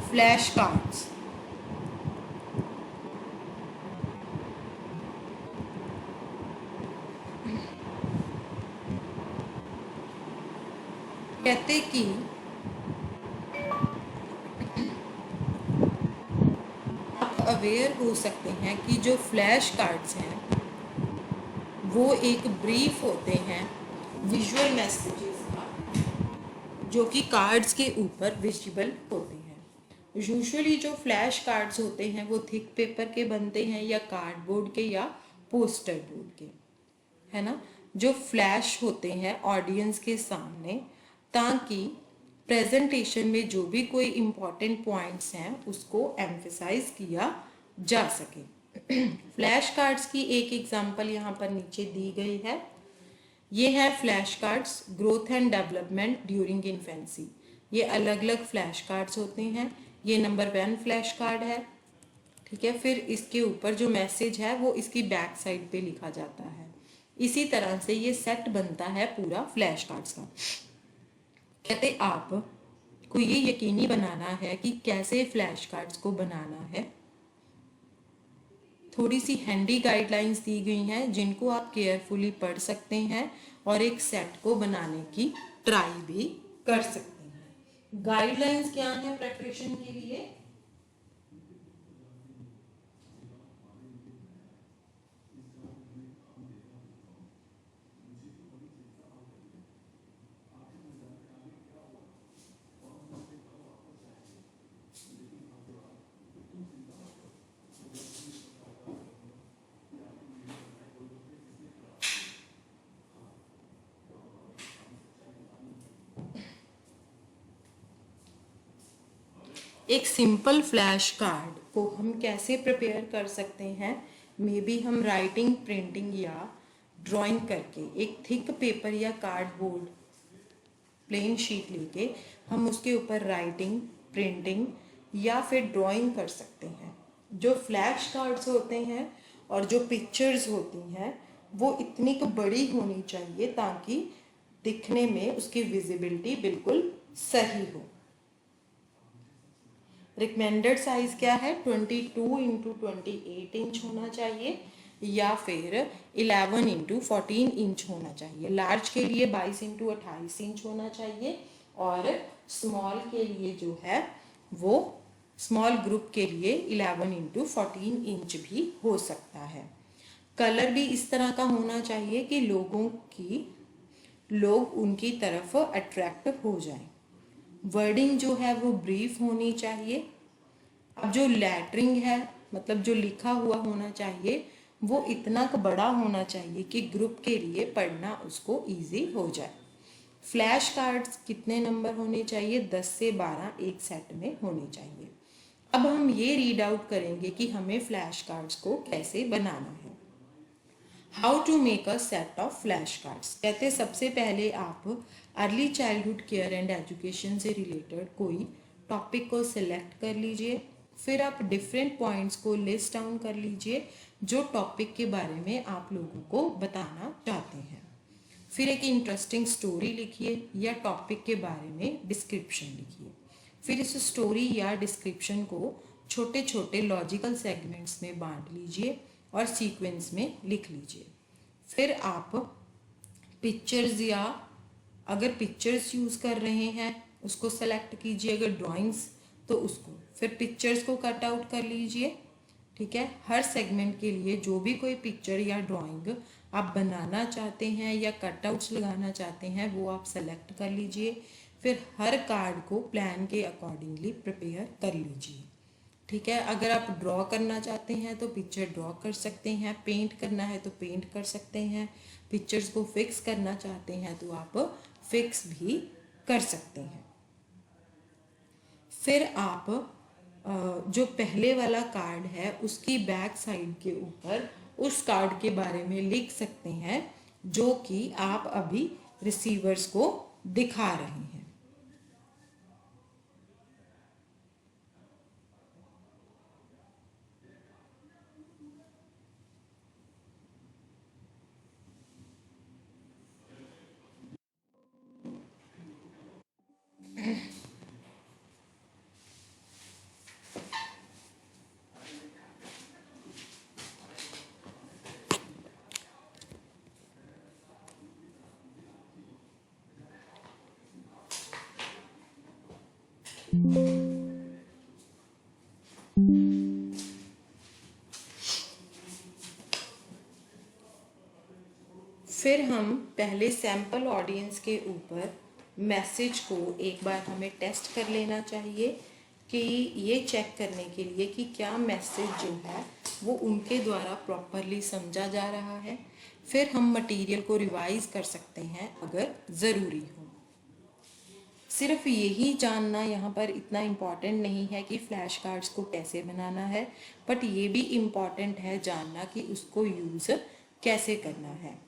फ्लैश कार्ड्स। कहते कि आप अवेयर हो सकते हैं कि जो फ्लैश कार्ड्स हैं वो एक ब्रीफ होते हैं विजुअल मैसेजेस का, जो कि कार्ड्स के ऊपर विजिबल होते हैं। यूजुअली जो फ्लैश कार्ड्स होते हैं वो थिक पेपर के बनते हैं या कार्डबोर्ड के या पोस्टर बोर्ड के, है ना। जो फ्लैश होते हैं ऑडियंस के सामने, ताकि प्रेजेंटेशन में जो भी कोई इम्पोर्टेंट पॉइंट्स हैं उसको एम्फेसाइज किया जा सके। फ्लैश कार्ड्स की एक एग्जांपल यहाँ पर नीचे दी गई है। ये है flash cards growth and development during infancy. ये अलग अलग फ्लैश कार्ड्स होते हैं। ये नंबर 1 फ्लैश कार्ड है, ठीक है। फिर इसके ऊपर जो मैसेज है वो इसकी बैक साइड पे लिखा जाता है। इसी तरह से ये सेट बनता है पूरा फ्लैश कार्ड्स का। कहते आप को ये यकीनी बनाना है कि कैसे फ्लैश कार्ड्स को बनाना है। थोड़ी सी हैंडी गाइडलाइंस दी गई हैं जिनको आप केयरफुली पढ़ सकते हैं और एक सेट को बनाने की ट्राई भी कर सकते हैं। गाइडलाइंस क्या है प्रिपरेशन के लिए? एक सिंपल फ्लैश कार्ड को हम कैसे प्रिपेयर कर सकते हैं? मे बी हम राइटिंग, प्रिंटिंग या ड्राइंग करके एक थिक पेपर या कार्डबोर्ड प्लेन शीट लेके हम उसके ऊपर राइटिंग, प्रिंटिंग या फिर ड्राइंग कर सकते हैं। जो फ्लैश कार्ड्स होते हैं और जो पिक्चर्स होती हैं वो इतनी तो बड़ी होनी चाहिए ताकि दिखने में उसकी विजिबिलिटी बिल्कुल सही हो। रिकमेंडेड साइज क्या है? 22 इंटू 28 इंच होना चाहिए या फिर 11 इंटू 14 इंच होना चाहिए। लार्ज के लिए 22 इंटू 28 इंच होना चाहिए और स्मॉल के लिए जो है वो स्मॉल ग्रुप के लिए 11 इंटू 14 इंच भी हो सकता है। कलर भी इस तरह का होना चाहिए कि लोग उनकी तरफ अट्रैक्ट हो जाएं। वर्डिंग जो है वो ब्रीफ होनी चाहिए। अब जो लेटरिंग है मतलब जो लिखा हुआ होना चाहिए वो इतना बड़ा होना चाहिए कि ग्रुप के लिए पढ़ना उसको इजी हो जाए। फ्लैश कार्ड्स कितने नंबर होने चाहिए? 10 से 12 एक सेट में होने चाहिए। अब हम ये रीड आउट करेंगे कि हमें फ्लैश कार्ड्स को कैसे बनाना है। How to make a set of flash cards. कहते सबसे पहले आप early childhood care and education से रिलेटेड कोई टॉपिक को सिलेक्ट कर लीजिए। फिर आप डिफरेंट पॉइंट्स को लिस्ट डाउन कर लीजिए जो टॉपिक के बारे में आप लोगों को बताना चाहते हैं। फिर एक इंटरेस्टिंग स्टोरी लिखिए या टॉपिक के बारे में डिस्क्रिप्शन लिखिए। फिर इस स्टोरी या डिस्क्रिप्शन को छोटे छोटे लॉजिकल सेगमेंट्स में बांट लीजिए और सीक्वेंस में लिख लीजिए। फिर आप पिक्चर्स या अगर पिक्चर्स यूज़ कर रहे हैं उसको सेलेक्ट कीजिए, अगर ड्राइंग्स तो उसको फिर पिक्चर्स को कट आउट कर लीजिए, ठीक है। हर सेगमेंट के लिए जो भी कोई पिक्चर या ड्राइंग आप बनाना चाहते हैं या कटआउट्स लगाना चाहते हैं वो आप सेलेक्ट कर लीजिए। फिर हर कार्ड को प्लान के अकॉर्डिंगली प्रिपेयर कर लीजिए, ठीक है। अगर आप ड्रॉ करना चाहते हैं तो पिक्चर ड्रॉ कर सकते हैं, पेंट करना है तो पेंट कर सकते हैं, पिक्चर्स को फिक्स करना चाहते हैं तो आप फिक्स भी कर सकते हैं। फिर आप जो पहले वाला कार्ड है उसकी बैक साइड के ऊपर उस कार्ड के बारे में लिख सकते हैं जो कि आप अभी रिसीवर्स को दिखा रहे हैं। फिर हम पहले सैंपल ऑडियंस के ऊपर मैसेज को एक बार हमें टेस्ट कर लेना चाहिए कि ये चेक करने के लिए कि क्या मैसेज जो है वो उनके द्वारा प्रॉपरली समझा जा रहा है। फिर हम मटेरियल को रिवाइज कर सकते हैं अगर ज़रूरी हो। सिर्फ यही जानना यहाँ पर इतना इम्पॉर्टेंट नहीं है कि फ्लैश कार्ड्स को कैसे बनाना है, बट ये भी इम्पॉर्टेंट है जानना कि उसको यूज़ कैसे करना है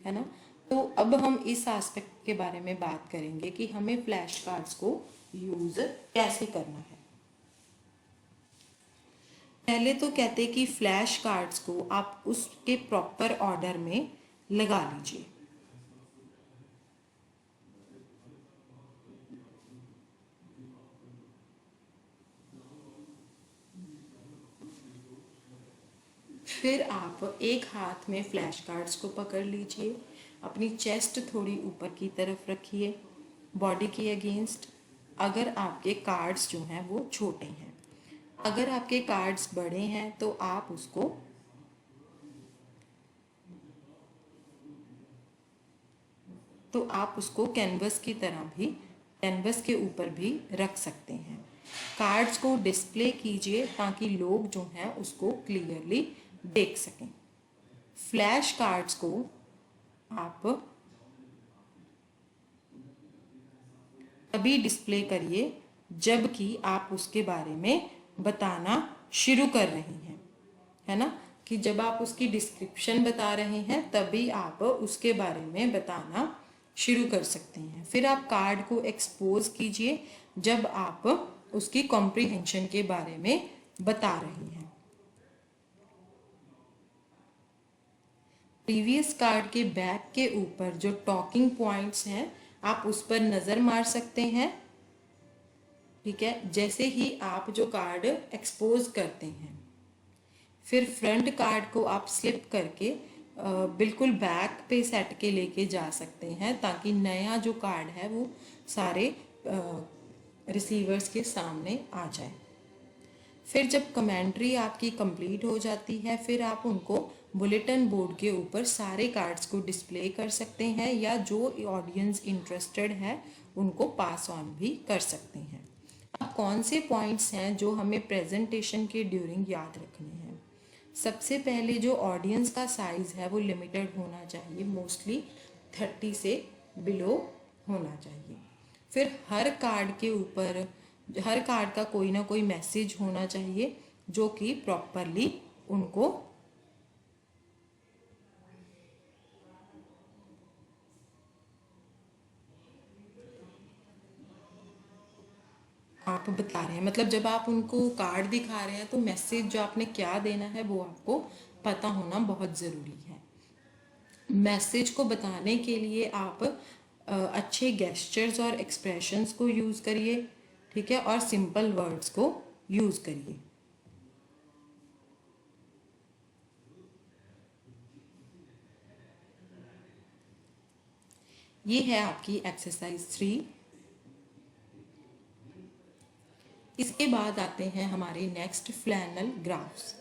ना। तो अब हम इस एस्पेक्ट के बारे में बात करेंगे कि हमें फ्लैश कार्ड्स को यूज़ कैसे करना है। पहले तो कहते कि फ्लैश कार्ड्स को आप उसके प्रॉपर ऑर्डर में लगा लीजिए। फिर आप एक हाथ में फ्लैश कार्ड्स को पकड़ लीजिए, अपनी चेस्ट थोड़ी ऊपर की तरफ रखिए बॉडी के अगेंस्ट। अगर आपके कार्ड्स जो हैं वो छोटे हैं, अगर आपके कार्ड्स बड़े हैं तो आप उसको कैनवस की तरह भी कैनवस के ऊपर भी रख सकते हैं। कार्ड्स को डिस्प्ले कीजिए ताकि लोग जो हैं उसको क्लियरली देख सकें। फ्लैश कार्ड्स को आप तभी डिस्प्ले करिए जबकि आप उसके बारे में बताना शुरू कर रहे हैं, है ना, कि जब आप उसकी डिस्क्रिप्शन बता रहे हैं तभी आप उसके बारे में बताना शुरू कर सकते हैं। फिर आप कार्ड को एक्सपोज कीजिए जब आप उसकी कॉम्प्रिहेंशन के बारे में बता रहे हैं। प्रीवियस कार्ड के बैक के ऊपर जो टॉकिंग पॉइंट्स हैं आप उस पर नज़र मार सकते हैं। ठीक है, जैसे ही आप जो कार्ड एक्सपोज करते हैं, फिर फ्रंट कार्ड को आप स्लिप करके बिल्कुल बैक पे सेट के लेके जा सकते हैं ताकि नया जो कार्ड है वो सारे रिसीवर्स के सामने आ जाए। फिर जब कमेंट्री आपकी कंप्लीट हो जाती है फिर आप उनको बुलेटिन बोर्ड के ऊपर सारे कार्ड्स को डिस्प्ले कर सकते हैं या जो ऑडियंस इंटरेस्टेड है उनको पास ऑन भी कर सकते हैं। अब कौन से पॉइंट्स हैं जो हमें प्रेजेंटेशन के ड्यूरिंग याद रखने हैं। सबसे पहले जो ऑडियंस का साइज़ है वो लिमिटेड होना चाहिए, मोस्टली 30 से बिलो होना चाहिए। फिर हर कार्ड का कोई ना कोई मैसेज होना चाहिए जो कि प्रॉपरली उनको आप बता रहे हैं, मतलब जब आप उनको कार्ड दिखा रहे हैं तो मैसेज जो आपने क्या देना है वो आपको पता होना बहुत ज़रूरी है। मैसेज को बताने के लिए आप अच्छे गेस्चर्स और एक्सप्रेशंस को यूज़ करिए, ठीक है, और सिंपल वर्ड्स को यूज़ करिए। ये है आपकी एक्सरसाइज 3। इसके बाद आते हैं हमारे नेक्स्ट फ्लैनल ग्राफ्स।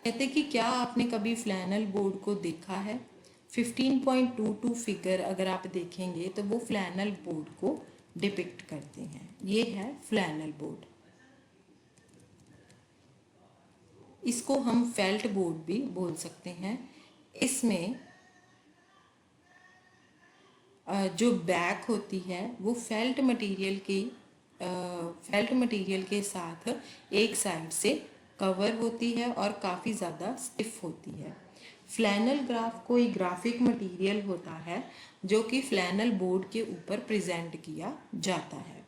कहते कि क्या आपने कभी फ्लैनल बोर्ड को देखा है। 15.22 फिगर अगर आप देखेंगे तो वो फ्लैनल बोर्ड को डिपिक्ट करते हैं। ये है फ्लैनल बोर्ड। इसको हम फेल्ट बोर्ड भी बोल सकते हैं। इसमें जो बैक होती है वो फेल्ट मटेरियल की फेल्ट मटेरियल के साथ एक साइड से कवर होती है और काफ़ी ज़्यादा स्टिफ होती है। फ्लैनल ग्राफ कोई ग्राफिक मटेरियल होता है जो कि फ्लैनल बोर्ड के ऊपर प्रेजेंट किया जाता है।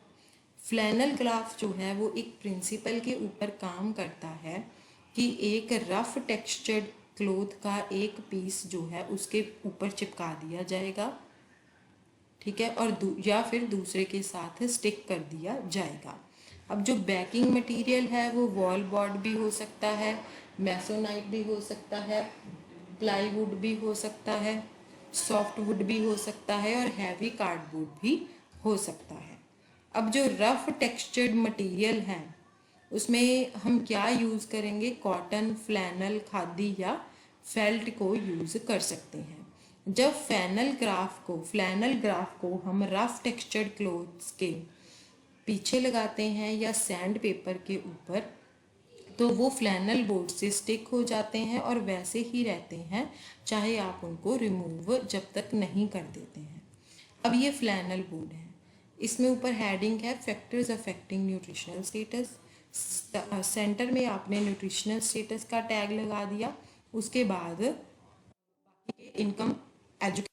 फ्लैनल ग्राफ जो है वो एक प्रिंसिपल के ऊपर काम करता है कि एक रफ टेक्सचर्ड क्लोथ का एक पीस जो है उसके ऊपर चिपका दिया जाएगा, ठीक है, और या फिर दूसरे के साथ स्टिक कर दिया जाएगा। अब जो बैकिंग मटेरियल है वो वॉल बोर्ड भी हो सकता है, मैसोनाइट भी हो सकता है, प्लाईवुड भी हो सकता है, सॉफ्टवुड भी हो सकता है और हैवी कार्डबोर्ड भी हो सकता है। अब जो रफ टेक्सचर्ड मटेरियल है उसमें हम क्या यूज़ करेंगे? कॉटन, फ्लैनल, खादी या फेल्ट को यूज़ कर सकते हैं। जब फ्लैनल ग्राफ को हम रफ टेक्सचर्ड क्लोथ्स के पीछे लगाते हैं या सैंड पेपर के ऊपर, तो वो फ्लैनल बोर्ड से स्टिक हो जाते हैं और वैसे ही रहते हैं, चाहे आप उनको रिमूव जब तक नहीं कर देते हैं। अब ये फ्लैनल बोर्ड है, इसमें ऊपर हेडिंग है factors affecting nutritional status. Centre में आपने न्यूट्रिशनल स्टेटस का टैग लगा दिया, उसके बाद इनकम, एजुकेशन,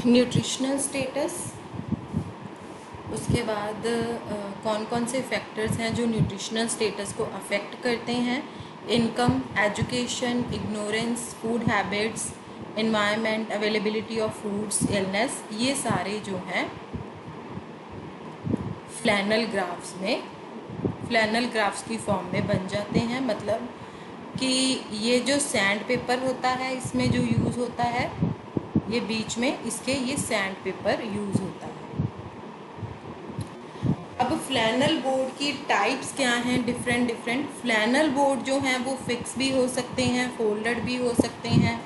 न्यूट्रिशनल स्टेटस। उसके बाद कौन कौन से फैक्टर्स हैं जो न्यूट्रिशनल स्टेटस को अफेक्ट करते हैं? Income, education, ignorance, food habits, environment, availability of foods, illness, ये सारे जो हैं फ्लैनल ग्राफ्स की फॉर्म में बन जाते हैं। मतलब कि ये जो सैंड पेपर होता है इसमें जो यूज़ होता है, ये बीच में इसके ये सैंड पेपर यूज़ होता है। अब फ्लैनल बोर्ड की टाइप्स क्या हैं? डिफरेंट फ्लैनल बोर्ड जो हैं वो फिक्स भी हो सकते हैं, फोल्डेड भी हो सकते हैं,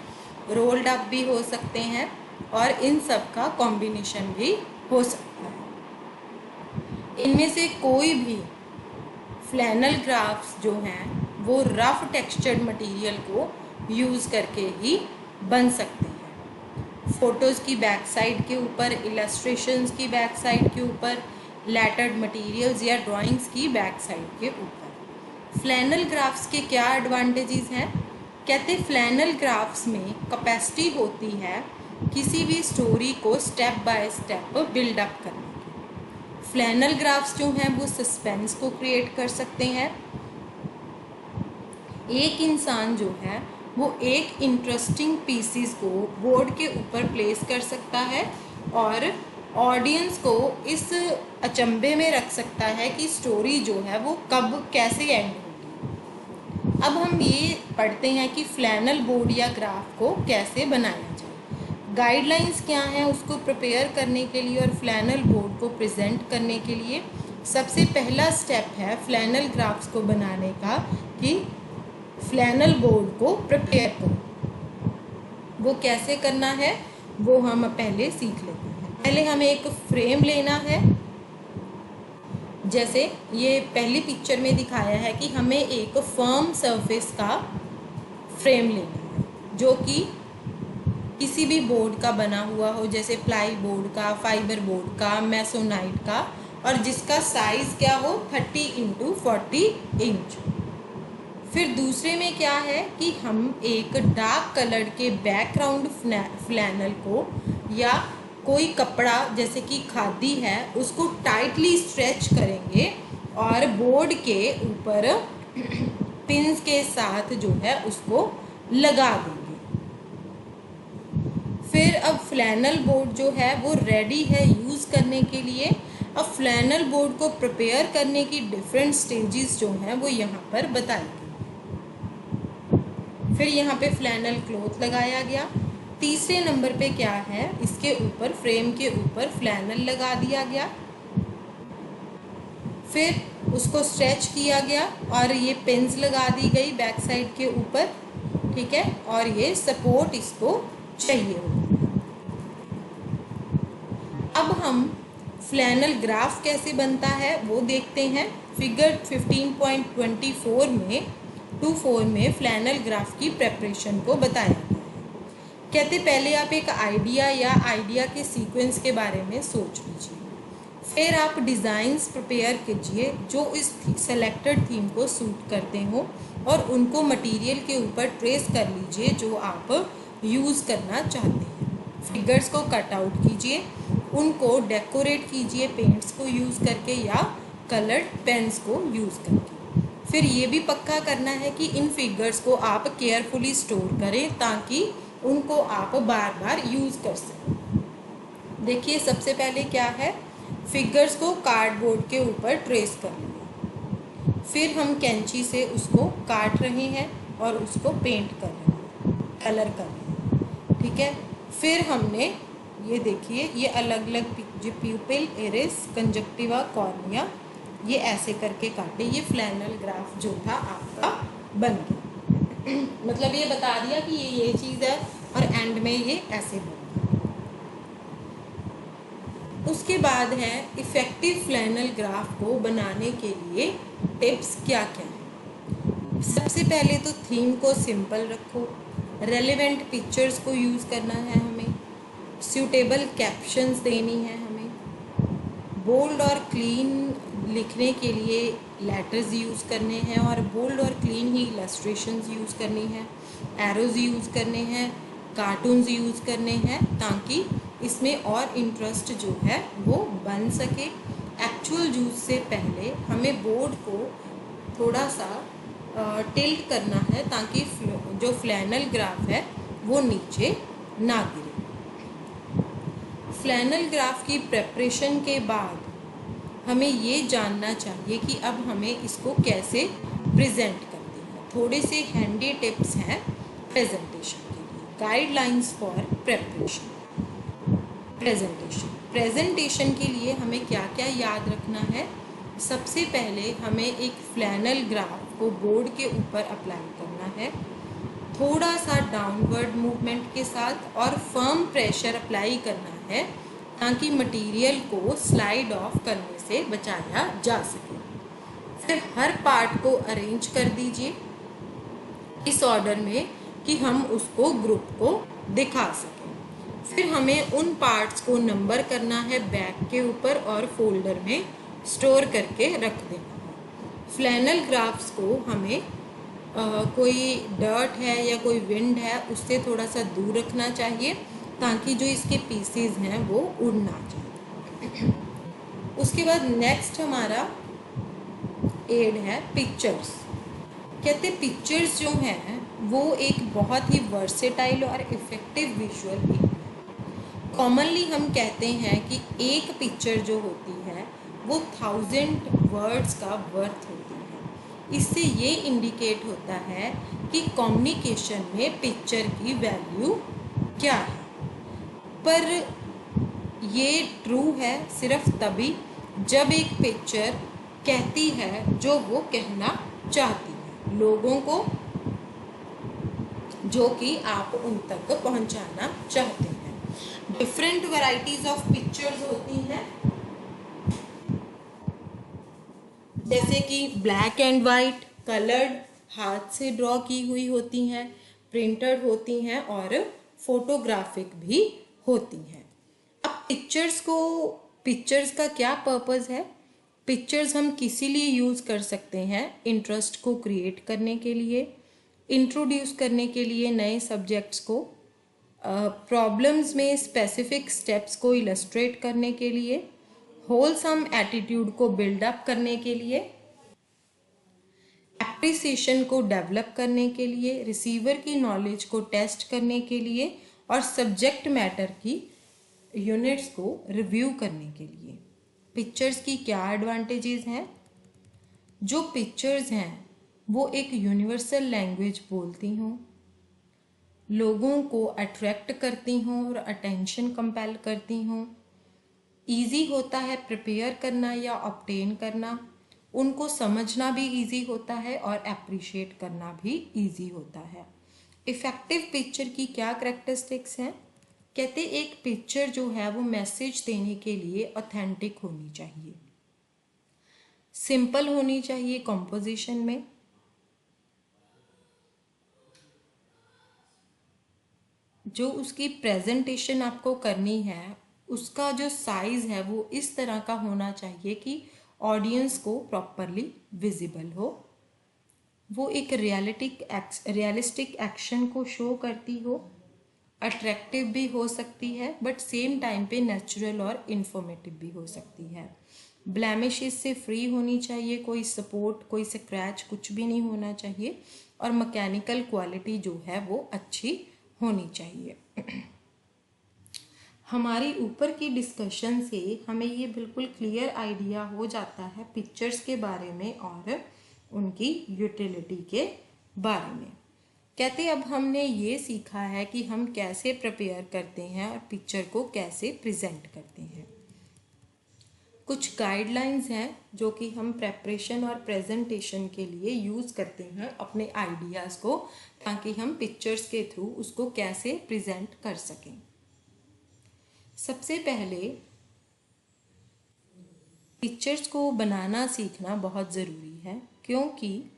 रोल्ड अप भी हो सकते हैं और इन सब का कॉम्बिनेशन भी हो सकता है। इनमें से कोई भी फ्लैनल ग्राफ्स जो हैं वो रफ टेक्सचर्ड मटेरियल को यूज़ करके ही बन सकते हैं। फ़ोटोज़ की बैक साइड के ऊपर, इलस्ट्रेशंस की बैक साइड के ऊपर, लेटर्ड मटेरियल्स या ड्राइंग्स की बैक साइड के ऊपर। फ्लैनल ग्राफ्स के क्या एडवांटेजेस हैं? कहते फ्लैनल ग्राफ्स में कैपेसिटी होती है किसी भी स्टोरी को स्टेप बाय स्टेप बिल्डअप करने की। फ्लैनल ग्राफ्स जो हैं वो सस्पेंस को क्रिएट कर सकते हैं। एक इंसान जो है वो एक इंटरेस्टिंग पीसीस को बोर्ड के ऊपर प्लेस कर सकता है और ऑडियंस को इस अचंभे में रख सकता है कि स्टोरी जो है वो कब कैसे एंड होगी। अब हम ये पढ़ते हैं कि फ्लैनल बोर्ड या ग्राफ को कैसे बनाया जाए। गाइडलाइंस क्या हैं उसको प्रिपेयर करने के लिए और फ्लैनल बोर्ड को प्रेजेंट करने के लिए। सबसे पहला स्टेप है फ्लैनल ग्राफ्स को बनाने का कि फ्लैनल बोर्ड को प्रिपेयर करो। वो कैसे करना है वो हम पहले सीख लेते हैं। पहले हमें एक फ्रेम लेना है। जैसे ये पहली पिक्चर में दिखाया है कि हमें एक फर्म सरफेस का फ्रेम लेना है जो कि किसी भी बोर्ड का बना हुआ हो, जैसे प्लाई बोर्ड का, फाइबर बोर्ड का, मेसोनाइट का, और जिसका साइज़ क्या हो 30x40 इंच। फिर दूसरे में क्या है कि हम एक डार्क कलर के बैकग्राउंड फ्लैनल को या कोई कपड़ा जैसे कि खादी है उसको टाइटली स्ट्रेच करेंगे और बोर्ड के ऊपर पिन्स के साथ जो है उसको लगा देंगे। फिर अब फ्लैनल बोर्ड जो है वो रेडी है यूज़ करने के लिए। अब फ्लैनल बोर्ड को प्रिपेयर करने की डिफरेंट स्टेजेस जो हैं वो यहाँ पर बताई गई। फिर यहाँ पे फ्लैनल क्लॉथ लगाया गया। तीसरे नंबर पे क्या है, इसके ऊपर फ्रेम के ऊपर फ्लैनल लगा दिया गया। फिर उसको स्ट्रेच किया गया और ये पिन्स लगा दी गई बैक साइड के ऊपर, ठीक है, और ये सपोर्ट इसको चाहिए होगा। अब हम फ्लैनल ग्राफ कैसे बनता है वो देखते हैं। फिगर 15.24 में फ्लैनल ग्राफ की प्रेपरेशन को बताया गया है। कहते पहले आप एक आइडिया के सीक्वेंस के बारे में सोच लीजिए। फिर आप डिज़ाइंस प्रिपेयर कीजिए जो इस सेलेक्टेड थीम को सूट करते हो और उनको मटेरियल के ऊपर ट्रेस कर लीजिए जो आप यूज़ करना चाहते हैं। फिगर्स को कट आउट कीजिए, उनको डेकोरेट कीजिए पेंट्स को यूज़ करके या कलर्ड पेन्स को यूज़ करके। फिर ये भी पक्का करना है कि इन फिगर्स को आप केयरफुली स्टोर करें ताकि उनको आप बार बार यूज़ कर सकें। देखिए सबसे पहले क्या है, फिगर्स को कार्डबोर्ड के ऊपर ट्रेस कर लिया। फिर हम कैंची से उसको काट रहे हैं और उसको पेंट कर रहे हैं, कलर कर रहे हैं, ठीक है। फिर हमने ये देखिए ये अलग अलग जो प्यूपिल, इरिस, कंजक्टिवा, कॉर्निया, ये ऐसे करके काटे। ये फ्लैनल ग्राफ जो था आपका बन गया। मतलब ये बता दिया कि ये चीज़ है और एंड में ये ऐसे बन गया। उसके बाद है इफ़ेक्टिव फ्लैनल ग्राफ को बनाने के लिए टिप्स क्या क्या हैं। सबसे पहले तो थीम को सिंपल रखो, रेलेवेंट पिक्चर्स को यूज़ करना है हमें, सूटेबल कैप्शंस देनी है हमें, बोल्ड और क्लीन लिखने के लिए लेटर्स यूज़ करने हैं और बोल्ड और क्लीन ही इलस्ट्रेशंस यूज़ करनी है, एरोज़ यूज़ करने हैं, कार्टून्स यूज़ करने हैं ताकि इसमें और इंटरेस्ट जो है वो बन सके। एक्चुअल यूज़ से पहले हमें बोर्ड को थोड़ा सा टिल्ट करना है ताकि जो फ्लैनल ग्राफ है वो नीचे ना गिरे। फ्लैनल ग्राफ की प्रेपरेशन के बाद हमें ये जानना चाहिए कि अब हमें इसको कैसे प्रेजेंट करते हैं। थोड़े से हैंडी टिप्स हैं प्रेजेंटेशन के लिए। Guidelines for preparation. प्रेजेंटेशन के लिए हमें क्या क्या याद रखना है। सबसे पहले हमें एक फ्लैनल ग्राफ को बोर्ड के ऊपर अप्लाई करना है, थोड़ा सा डाउनवर्ड मूवमेंट के साथ, और फर्म प्रेशर अप्लाई करना है ताकि मटेरियल को स्लाइड ऑफ करने से बचाया जा सके। फिर हर पार्ट को अरेंज कर दीजिए इस ऑर्डर में कि हम उसको ग्रुप को दिखा सकें। फिर हमें उन पार्ट्स को नंबर करना है बैक के ऊपर और फोल्डर में स्टोर करके रख देना है। फ्लैनल ग्राफ्स को हमें कोई डर्ट है या कोई विंड है उससे थोड़ा सा दूर रखना चाहिए ताकि जो इसके पीसेस हैं वो उड़ ना जाए। उसके बाद नेक्स्ट हमारा एड है पिक्चर्स। कहते पिक्चर्स जो हैं वो एक बहुत ही वर्सेटाइल और इफ़ेक्टिव विजुअल मीडियम है। कॉमनली हम कहते हैं कि एक पिक्चर जो होती है वो 1000 वर्ड्स का वर्थ होती है। इससे ये इंडिकेट होता है कि कम्युनिकेशन में पिक्चर की वैल्यू क्या है। पर ये ट्रू है सिर्फ तभी जब एक पिक्चर कहती है जो वो कहना चाहती है लोगों को, जो कि आप उन तक पहुंचाना चाहते हैं। डिफरेंट वैरायटीज ऑफ पिक्चर्स होती हैं, जैसे कि ब्लैक एंड वाइट, कलर्ड, हाथ से ड्रॉ की हुई होती हैं, प्रिंटेड होती हैं और फोटोग्राफिक भी होती हैं। अब पिक्चर्स का क्या पर्पस है? पिक्चर्स हम किसी लिए यूज़ कर सकते हैं, इंटरेस्ट को क्रिएट करने के लिए, इंट्रोड्यूस करने के लिए नए सब्जेक्ट्स को, प्रॉब्लम्स में स्पेसिफिक स्टेप्स को इलस्ट्रेट करने के लिए, होलसम एटीट्यूड को बिल्डअप करने के लिए, एप्रिसिएशन को डेवलप करने के लिए, रिसीवर की नॉलेज को टेस्ट करने के लिए और सब्जेक्ट मैटर की यूनिट्स को रिव्यू करने के लिए। पिक्चर्स की क्या एडवांटेजेस हैं? जो पिक्चर्स हैं वो एक यूनिवर्सल लैंग्वेज बोलती हों, लोगों को अट्रैक्ट करती हों और अटेंशन कंपेल करती हों, ईजी होता है प्रिपेयर करना या ऑब्टेन करना, उनको समझना भी ईजी होता है और अप्रिशिएट करना भी ईजी होता है। इफ़ेक्टिव पिक्चर की क्या करैक्टरिस्टिक्स हैं? कहते एक पिक्चर जो है वो मैसेज देने के लिए ऑथेंटिक होनी चाहिए, सिंपल होनी चाहिए कॉम्पोजिशन में, जो उसकी प्रेजेंटेशन आपको करनी है उसका जो साइज़ है वो इस तरह का होना चाहिए कि ऑडियंस को प्रॉपरली विजिबल हो, वो एक रियलिस्टिक एक्शन को शो करती हो, अट्रैक्टिव भी हो सकती है बट सेम टाइम पे नेचुरल और इंफॉर्मेटिव भी हो सकती है, ब्लैमिशेस से फ्री होनी चाहिए, कोई सपोर्ट कोई स्क्रैच कुछ भी नहीं होना चाहिए और मैकेनिकल क्वालिटी जो है वो अच्छी होनी चाहिए। हमारी ऊपर की डिस्कशन से हमें ये बिल्कुल क्लियर आइडिया हो जाता है पिक्चर्स के बारे में और उनकी यूटिलिटी के बारे में। कहते अब हमने ये सीखा है कि हम कैसे प्रिपेयर करते हैं और पिक्चर को कैसे प्रेजेंट करते हैं। कुछ गाइडलाइंस हैं जो कि हम प्रेपरेशन और प्रेजेंटेशन के लिए यूज़ करते हैं अपने आइडियाज़ को, ताकि हम पिक्चर्स के थ्रू उसको कैसे प्रेजेंट कर सकें। सबसे पहले पिक्चर्स को बनाना सीखना बहुत ज़रूरी है, क्योंकि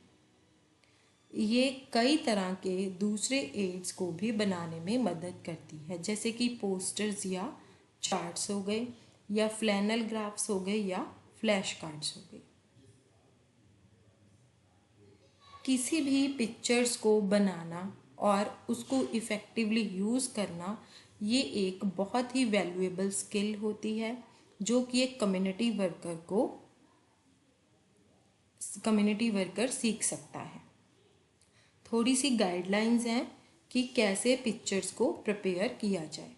ये कई तरह के दूसरे एड्स को भी बनाने में मदद करती है, जैसे कि पोस्टर्स या चार्ट्स हो गए या फ्लैनल ग्राफ्स हो गए या फ्लैश कार्ड्स हो गए। किसी भी पिक्चर्स को बनाना और उसको इफ़ेक्टिवली यूज़ करना ये एक बहुत ही वैल्यूएबल स्किल होती है, जो कि एक कम्युनिटी वर्कर सीख सकता है। थोड़ी सी गाइडलाइंस हैं कि कैसे पिक्चर्स को प्रिपेयर किया जाए।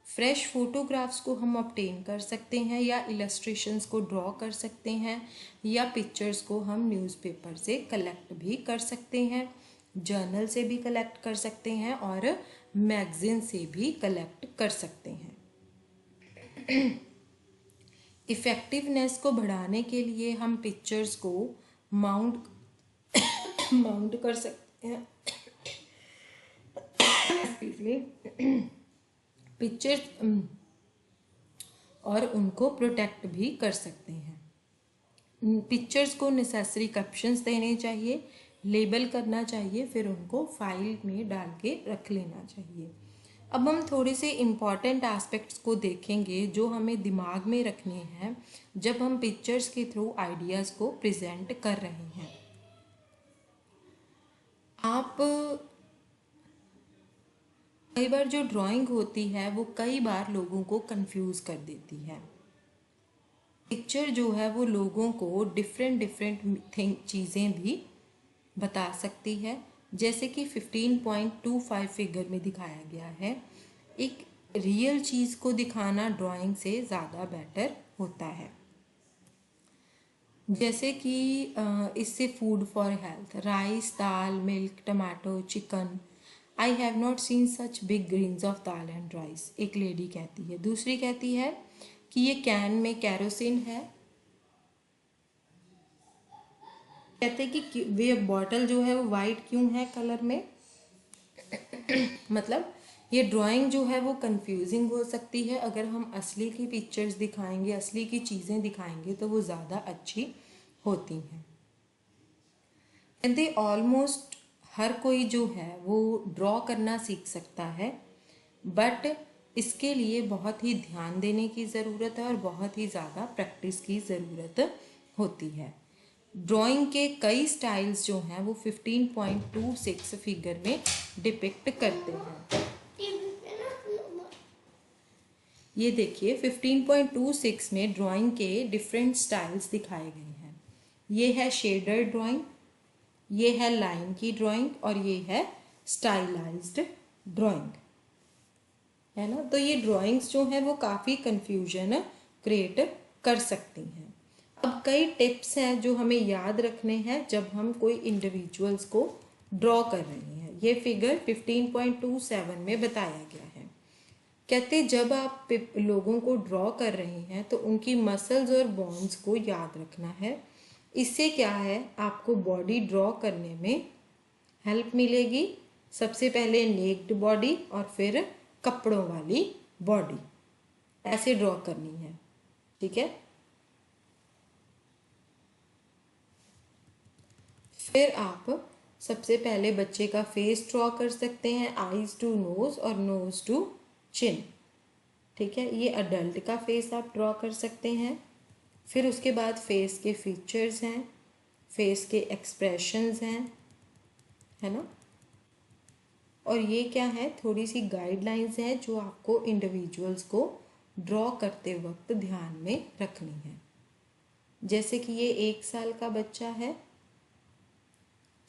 फ्रेश फोटोग्राफ्स को हम ऑब्टेन कर सकते हैं या इलस्ट्रेशंस को ड्रॉ कर सकते हैं, या पिक्चर्स को हम न्यूज़पेपर से कलेक्ट भी कर सकते हैं, जर्नल से भी कलेक्ट कर सकते हैं और मैगजीन से भी कलेक्ट कर सकते हैं। इफ़ेक्टिवनेस को बढ़ाने के लिए हम पिक्चर्स को माउंट कर सकते हैं। पिक्चर्स और उनको प्रोटेक्ट भी कर सकते हैं। पिक्चर्स को नेसेसरी कैप्शंस देने चाहिए, लेबल करना चाहिए, फिर उनको फाइल में डाल के रख लेना चाहिए। अब हम थोड़े से इम्पॉर्टेंट एस्पेक्ट्स को देखेंगे जो हमें दिमाग में रखने हैं जब हम पिक्चर्स के थ्रू आइडियाज़ को प्रेजेंट कर रहे हैं। आप कई बार जो ड्राइंग होती है वो कई बार लोगों को कंफ्यूज कर देती है। पिक्चर जो है वो लोगों को डिफरेंट चीज़ें भी बता सकती है। जैसे कि 15.25 फिगर में दिखाया गया है, एक रियल चीज़ को दिखाना ड्राइंग से ज़्यादा बेटर होता है। जैसे कि इससे food for health, rice, dal, milk, tomato, chicken, I have not seen such big grains of dal and rice, एक लेडी कहती है। दूसरी कहती है कि ये कैन में कैरोसिन है। कहते हैं कि वे बॉटल जो है वो वाइट क्यों है कलर में। मतलब ये ड्राइंग जो है वो कंफ्यूजिंग हो सकती है। अगर हम असली की पिक्चर्स दिखाएंगे, असली की चीज़ें दिखाएंगे तो वो ज़्यादा अच्छी होती हैं। कहते ऑलमोस्ट हर कोई जो है वो ड्रॉ करना सीख सकता है, बट इसके लिए बहुत ही ध्यान देने की ज़रूरत है और बहुत ही ज़्यादा प्रैक्टिस की ज़रूरत होती है। ड्राइंग के कई स्टाइल्स जो हैं वो 15.26 फिगर में डिपिक्ट करते हैं। ये देखिए 15.26 में ड्राइंग के डिफरेंट स्टाइल्स दिखाए गए हैं। ये है शेडर ड्राइंग, ये है लाइन की ड्राइंग और ये है स्टाइलाइज्ड ड्राइंग, है ना। तो ये ड्राइंग्स जो हैं वो काफ़ी कंफ्यूजन क्रिएट कर सकती हैं। अब कई टिप्स हैं जो हमें याद रखने हैं जब हम कोई इंडिविजुअल्स को ड्रॉ कर रहे हैं। ये फिगर 15.27 में बताया गया है। कहते जब आप लोगों को ड्रॉ कर रहे हैं तो उनकी मसल्स और बोन्स को याद रखना है। इससे क्या है, आपको बॉडी ड्रॉ करने में हेल्प मिलेगी। सबसे पहले नेक्ड बॉडी और फिर कपड़ों वाली बॉडी ऐसे ड्रॉ करनी है, ठीक है। फिर आप सबसे पहले बच्चे का फेस ड्रॉ कर सकते हैं, आईज टू नोज और नोज टू चिन, ठीक है। ये अडल्ट का फेस आप ड्रॉ कर सकते हैं। फिर उसके बाद फेस के फीचर्स हैं, फेस के एक्सप्रेशंस हैं, है ना। और ये क्या है, थोड़ी सी गाइडलाइंस हैं जो आपको इंडिविजुअल्स को ड्रॉ करते वक्त ध्यान में रखनी है। जैसे कि ये 1 साल का बच्चा है,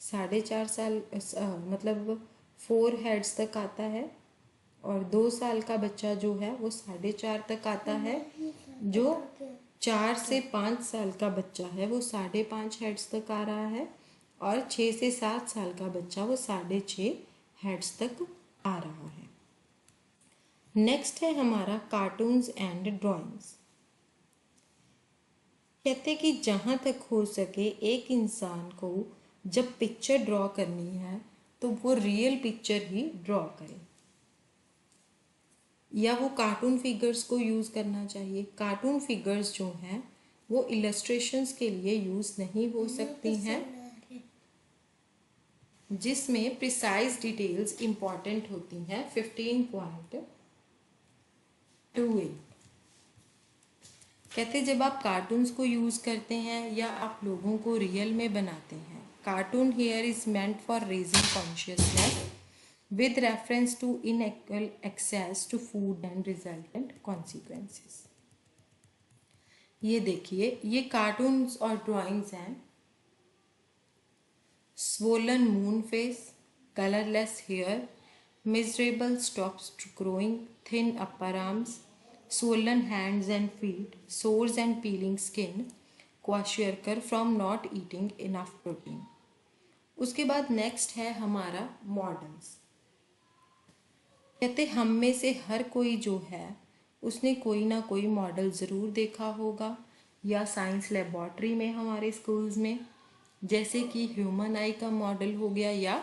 4.5 साल मतलब 4 हेड्स तक आता है, और 2 साल का बच्चा जो है वो 4.5 तक आता है। जो 4 से 5 साल का बच्चा है वो 5.5 हेड्स तक आ रहा है, और 6 से 7 साल का बच्चा वो 6.5 हेड्स तक आ रहा है। नेक्स्ट है हमारा कार्टून्स एंड ड्राइंग्स। कहते कि जहाँ तक हो सके एक इंसान को जब पिक्चर ड्रॉ करनी है तो वो रियल पिक्चर ही ड्रॉ करे, या वो कार्टून फिगर्स को यूज़ करना चाहिए। कार्टून फिगर्स जो हैं वो इलस्ट्रेशंस के लिए यूज़ नहीं हो सकती हैं, जिसमें प्रिसाइज डिटेल्स इम्पॉर्टेंट होती हैं। 15.28 कहते जब आप कार्टून्स को यूज़ करते हैं या आप लोगों को रियल में बनाते हैं, cartoon here is meant for raising consciousness with reference to unequal access to food and resultant consequences। ये देखिए, ये कार्टून्स और ड्राइंग्स हैं। swollen moon face, colorless hair, miserable stops growing, thin upper arms, swollen hands and feet, sores and peeling skin, kwashiorkor from not eating enough protein। उसके बाद नेक्स्ट है हमारा मॉडल्स। कहते हम में से हर कोई जो है उसने कोई ना कोई मॉडल ज़रूर देखा होगा, या साइंस लेबॉर्ट्री में हमारे स्कूल्स में, जैसे कि ह्यूमन आई का मॉडल हो गया या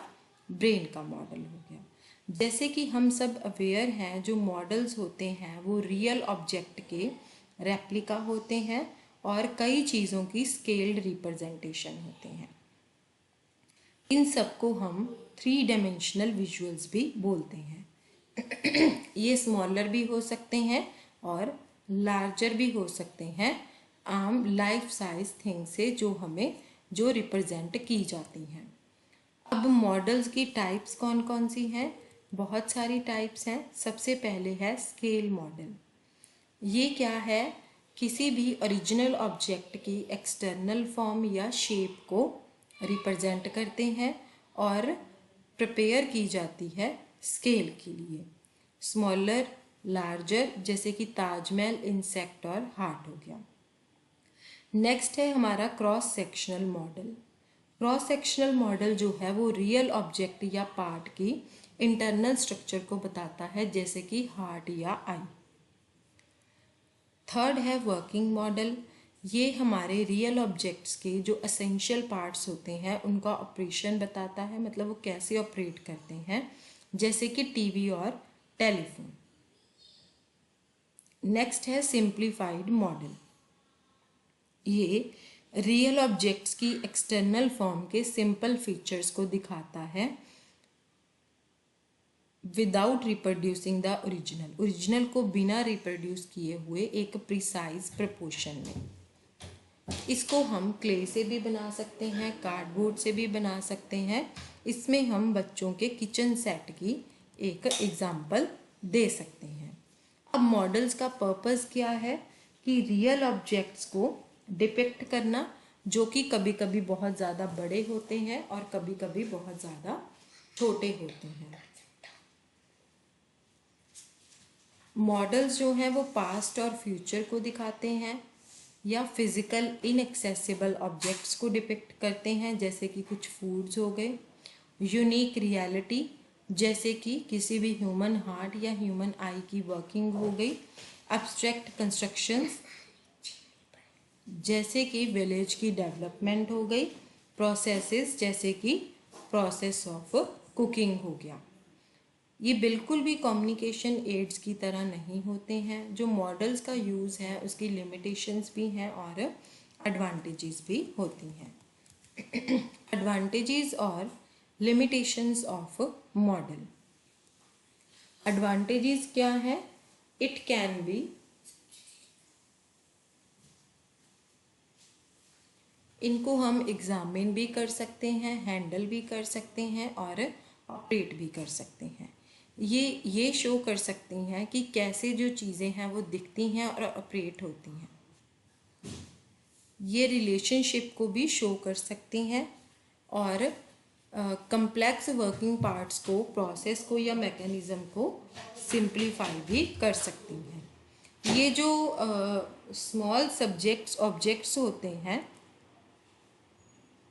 ब्रेन का मॉडल हो गया। जैसे कि हम सब अवेयर हैं, जो मॉडल्स होते हैं वो रियल ऑब्जेक्ट के रेप्लिका होते हैं और कई चीज़ों की स्केल्ड रिप्रेजेंटेशन होते हैं। इन सबको हम 3 डायमेंशनल विजुअल्स भी बोलते हैं। ये स्मॉलर भी हो सकते हैं और लार्जर भी हो सकते हैं, आम लाइफ साइज थिंग से जो रिप्रेजेंट की जाती हैं। अब मॉडल्स की टाइप्स कौन कौन सी हैं? बहुत सारी टाइप्स हैं। सबसे पहले है स्केल मॉडल। ये क्या है? किसी भी ओरिजिनल ऑब्जेक्ट की एक्सटर्नल फॉर्म या शेप को रिप्रेजेंट करते हैं और प्रिपेयर की जाती है स्केल के लिए। स्मॉलर, लार्जर, जैसे कि ताजमहल, इंसेक्ट और हार्ट हो गया। नेक्स्ट है हमारा cross sectional model. Cross sectional model जो है वो रियल ऑब्जेक्ट या पार्ट की इंटरनल स्ट्रक्चर को बताता है, जैसे कि हार्ट या आई। थर्ड है वर्किंग मॉडल। ये हमारे रियल ऑब्जेक्ट्स के जो असेंशियल पार्ट्स होते हैं उनका ऑपरेशन बताता है, मतलब वो कैसे ऑपरेट करते हैं, जैसे कि टीवी और टेलीफोन। नेक्स्ट है सिंप्लीफाइड मॉडल। ये रियल ऑब्जेक्ट्स की एक्सटर्नल फॉर्म के सिंपल फीचर्स को दिखाता है विदाउट रिप्रोड्यूसिंग द ओरिजिनल को बिना रिप्रोड्यूस किए हुए एक प्रिसाइज प्रपोर्शन में। इसको हम क्ले से भी बना सकते हैं, कार्डबोर्ड से भी बना सकते हैं। इसमें हम बच्चों के किचन सेट की एक एग्जाम्पल दे सकते हैं। अब मॉडल्स का पर्पस क्या है कि रियल ऑब्जेक्ट्स को डिपिक्ट करना, जो कि कभी कभी बहुत ज़्यादा बड़े होते हैं और कभी कभी बहुत ज़्यादा छोटे होते हैं। मॉडल्स जो हैं वो पास्ट और फ्यूचर को दिखाते हैं या फिजिकल इनएक्सेसिबल ऑब्जेक्ट्स को डिपिक्ट करते हैं, जैसे कि कुछ फूड्स हो गए। यूनिक रियलिटी, जैसे कि किसी भी ह्यूमन हार्ट या ह्यूमन आई की वर्किंग हो गई। एब्स्ट्रैक्ट कंस्ट्रक्शंस, जैसे कि विलेज की डेवलपमेंट हो गई। प्रोसेसेस, जैसे कि प्रोसेस ऑफ कुकिंग हो गया। ये बिल्कुल भी कम्युनिकेशन एड्स की तरह नहीं होते हैं। जो मॉडल्स का यूज़ है उसकी लिमिटेशंस भी हैं और एडवांटेजेस भी होती हैं। एडवांटेजेस और लिमिटेशंस ऑफ मॉडल। एडवांटेजेस क्या है? इट कैन बी, इनको हम एग्जामिन भी कर सकते हैं, हैंडल भी कर सकते हैं और ऑपरेट भी कर सकते हैं। ये शो कर सकती हैं कि कैसे जो चीज़ें हैं वो दिखती हैं और ऑपरेट होती हैं। ये रिलेशनशिप को भी शो कर सकती हैं और कम्प्लेक्स वर्किंग पार्ट्स को, प्रोसेस को या मैकेनिज़्म को सिंप्लीफाई भी कर सकती हैं। ये जो स्मॉल ऑब्जेक्ट्स होते हैं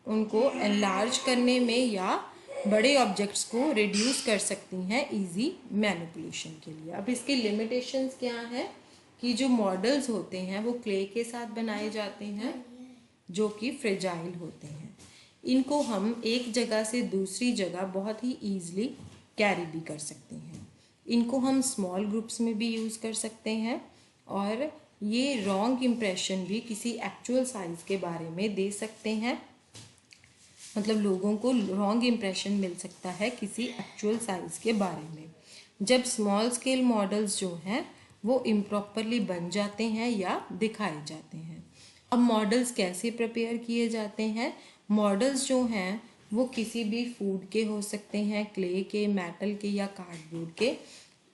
उनको एनलार्ज करने में या बड़े ऑब्जेक्ट्स को रिड्यूस कर सकती हैं इजी मैनिपुलेशन के लिए। अब इसकी लिमिटेशंस क्या है कि जो मॉडल्स होते हैं वो क्ले के साथ बनाए जाते हैं, जो कि फ्रेजाइल होते हैं। इनको हम एक जगह से दूसरी जगह बहुत ही ईजिली कैरी भी कर सकते हैं। इनको हम स्मॉल ग्रुप्स में भी यूज़ कर सकते हैं और ये रॉन्ग इम्प्रेशन भी किसी एक्चुअल साइज़ के बारे में दे सकते हैं, मतलब लोगों को रॉन्ग इम्प्रेशन मिल सकता है किसी एक्चुअल साइज़ के बारे में जब स्मॉल स्केल मॉडल्स जो हैं वो इम्प्रॉपरली बन जाते हैं या दिखाए जाते हैं। अब मॉडल्स कैसे प्रिपेयर किए जाते हैं? मॉडल्स जो हैं वो किसी भी फूड के हो सकते हैं, क्ले के, मेटल के या कार्डबोर्ड के।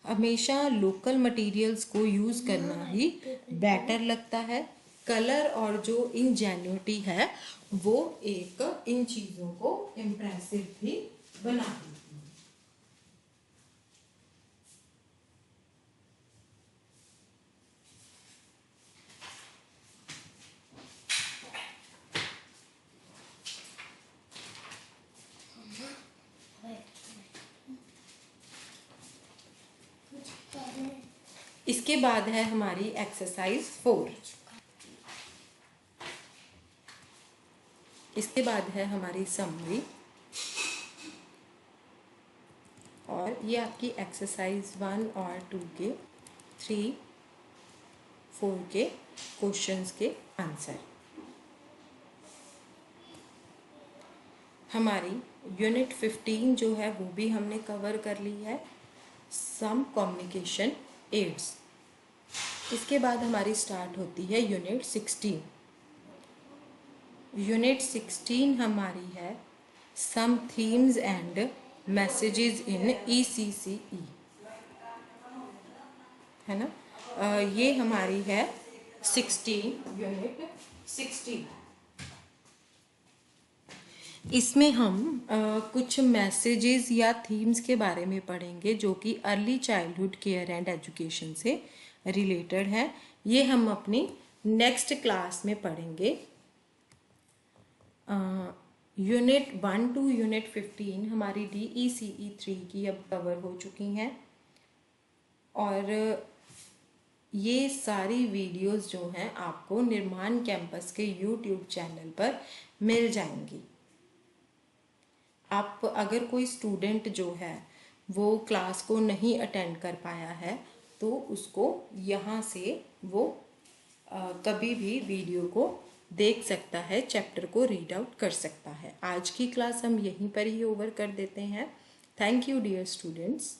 हमेशा लोकल मटेरियल्स को यूज़ करना ही बेटर लगता है। कलर और जो इंजेन्युइटी है वो एक इन चीज़ों को इम्प्रेसिव भी बना देती है। इसके बाद है हमारी एक्सरसाइज 4। इसके बाद है हमारी समरी और ये आपकी एक्सरसाइज 1 और 2 के 3, 4 के क्वेश्चंस के आंसर। हमारी यूनिट 15 जो है वो भी हमने कवर कर ली है, सम कम्युनिकेशन एड्स। इसके बाद हमारी स्टार्ट होती है यूनिट 16। यूनिट 16 हमारी है some themes and messages in ECCE, है ना। ये हमारी है 16 यूनिट 16। इसमें हम कुछ मैसेजेस या थीम्स के बारे में पढ़ेंगे जो कि early childhood care and education से रिलेटेड है। ये हम अपनी नेक्स्ट क्लास में पढ़ेंगे। यूनिट 1 टू यूनिट 15 हमारी DECE 3 की अब कवर हो चुकी हैं और ये सारी वीडियोस जो हैं आपको निर्माण कैंपस के YouTube चैनल पर मिल जाएंगी। आप अगर कोई स्टूडेंट जो है वो क्लास को नहीं अटेंड कर पाया है तो उसको यहाँ से वो कभी भी वीडियो को देख सकता है, चैप्टर को रीड आउट कर सकता है। आज की क्लास हम यहीं पर ही ओवर कर देते हैं। Thank you dear students.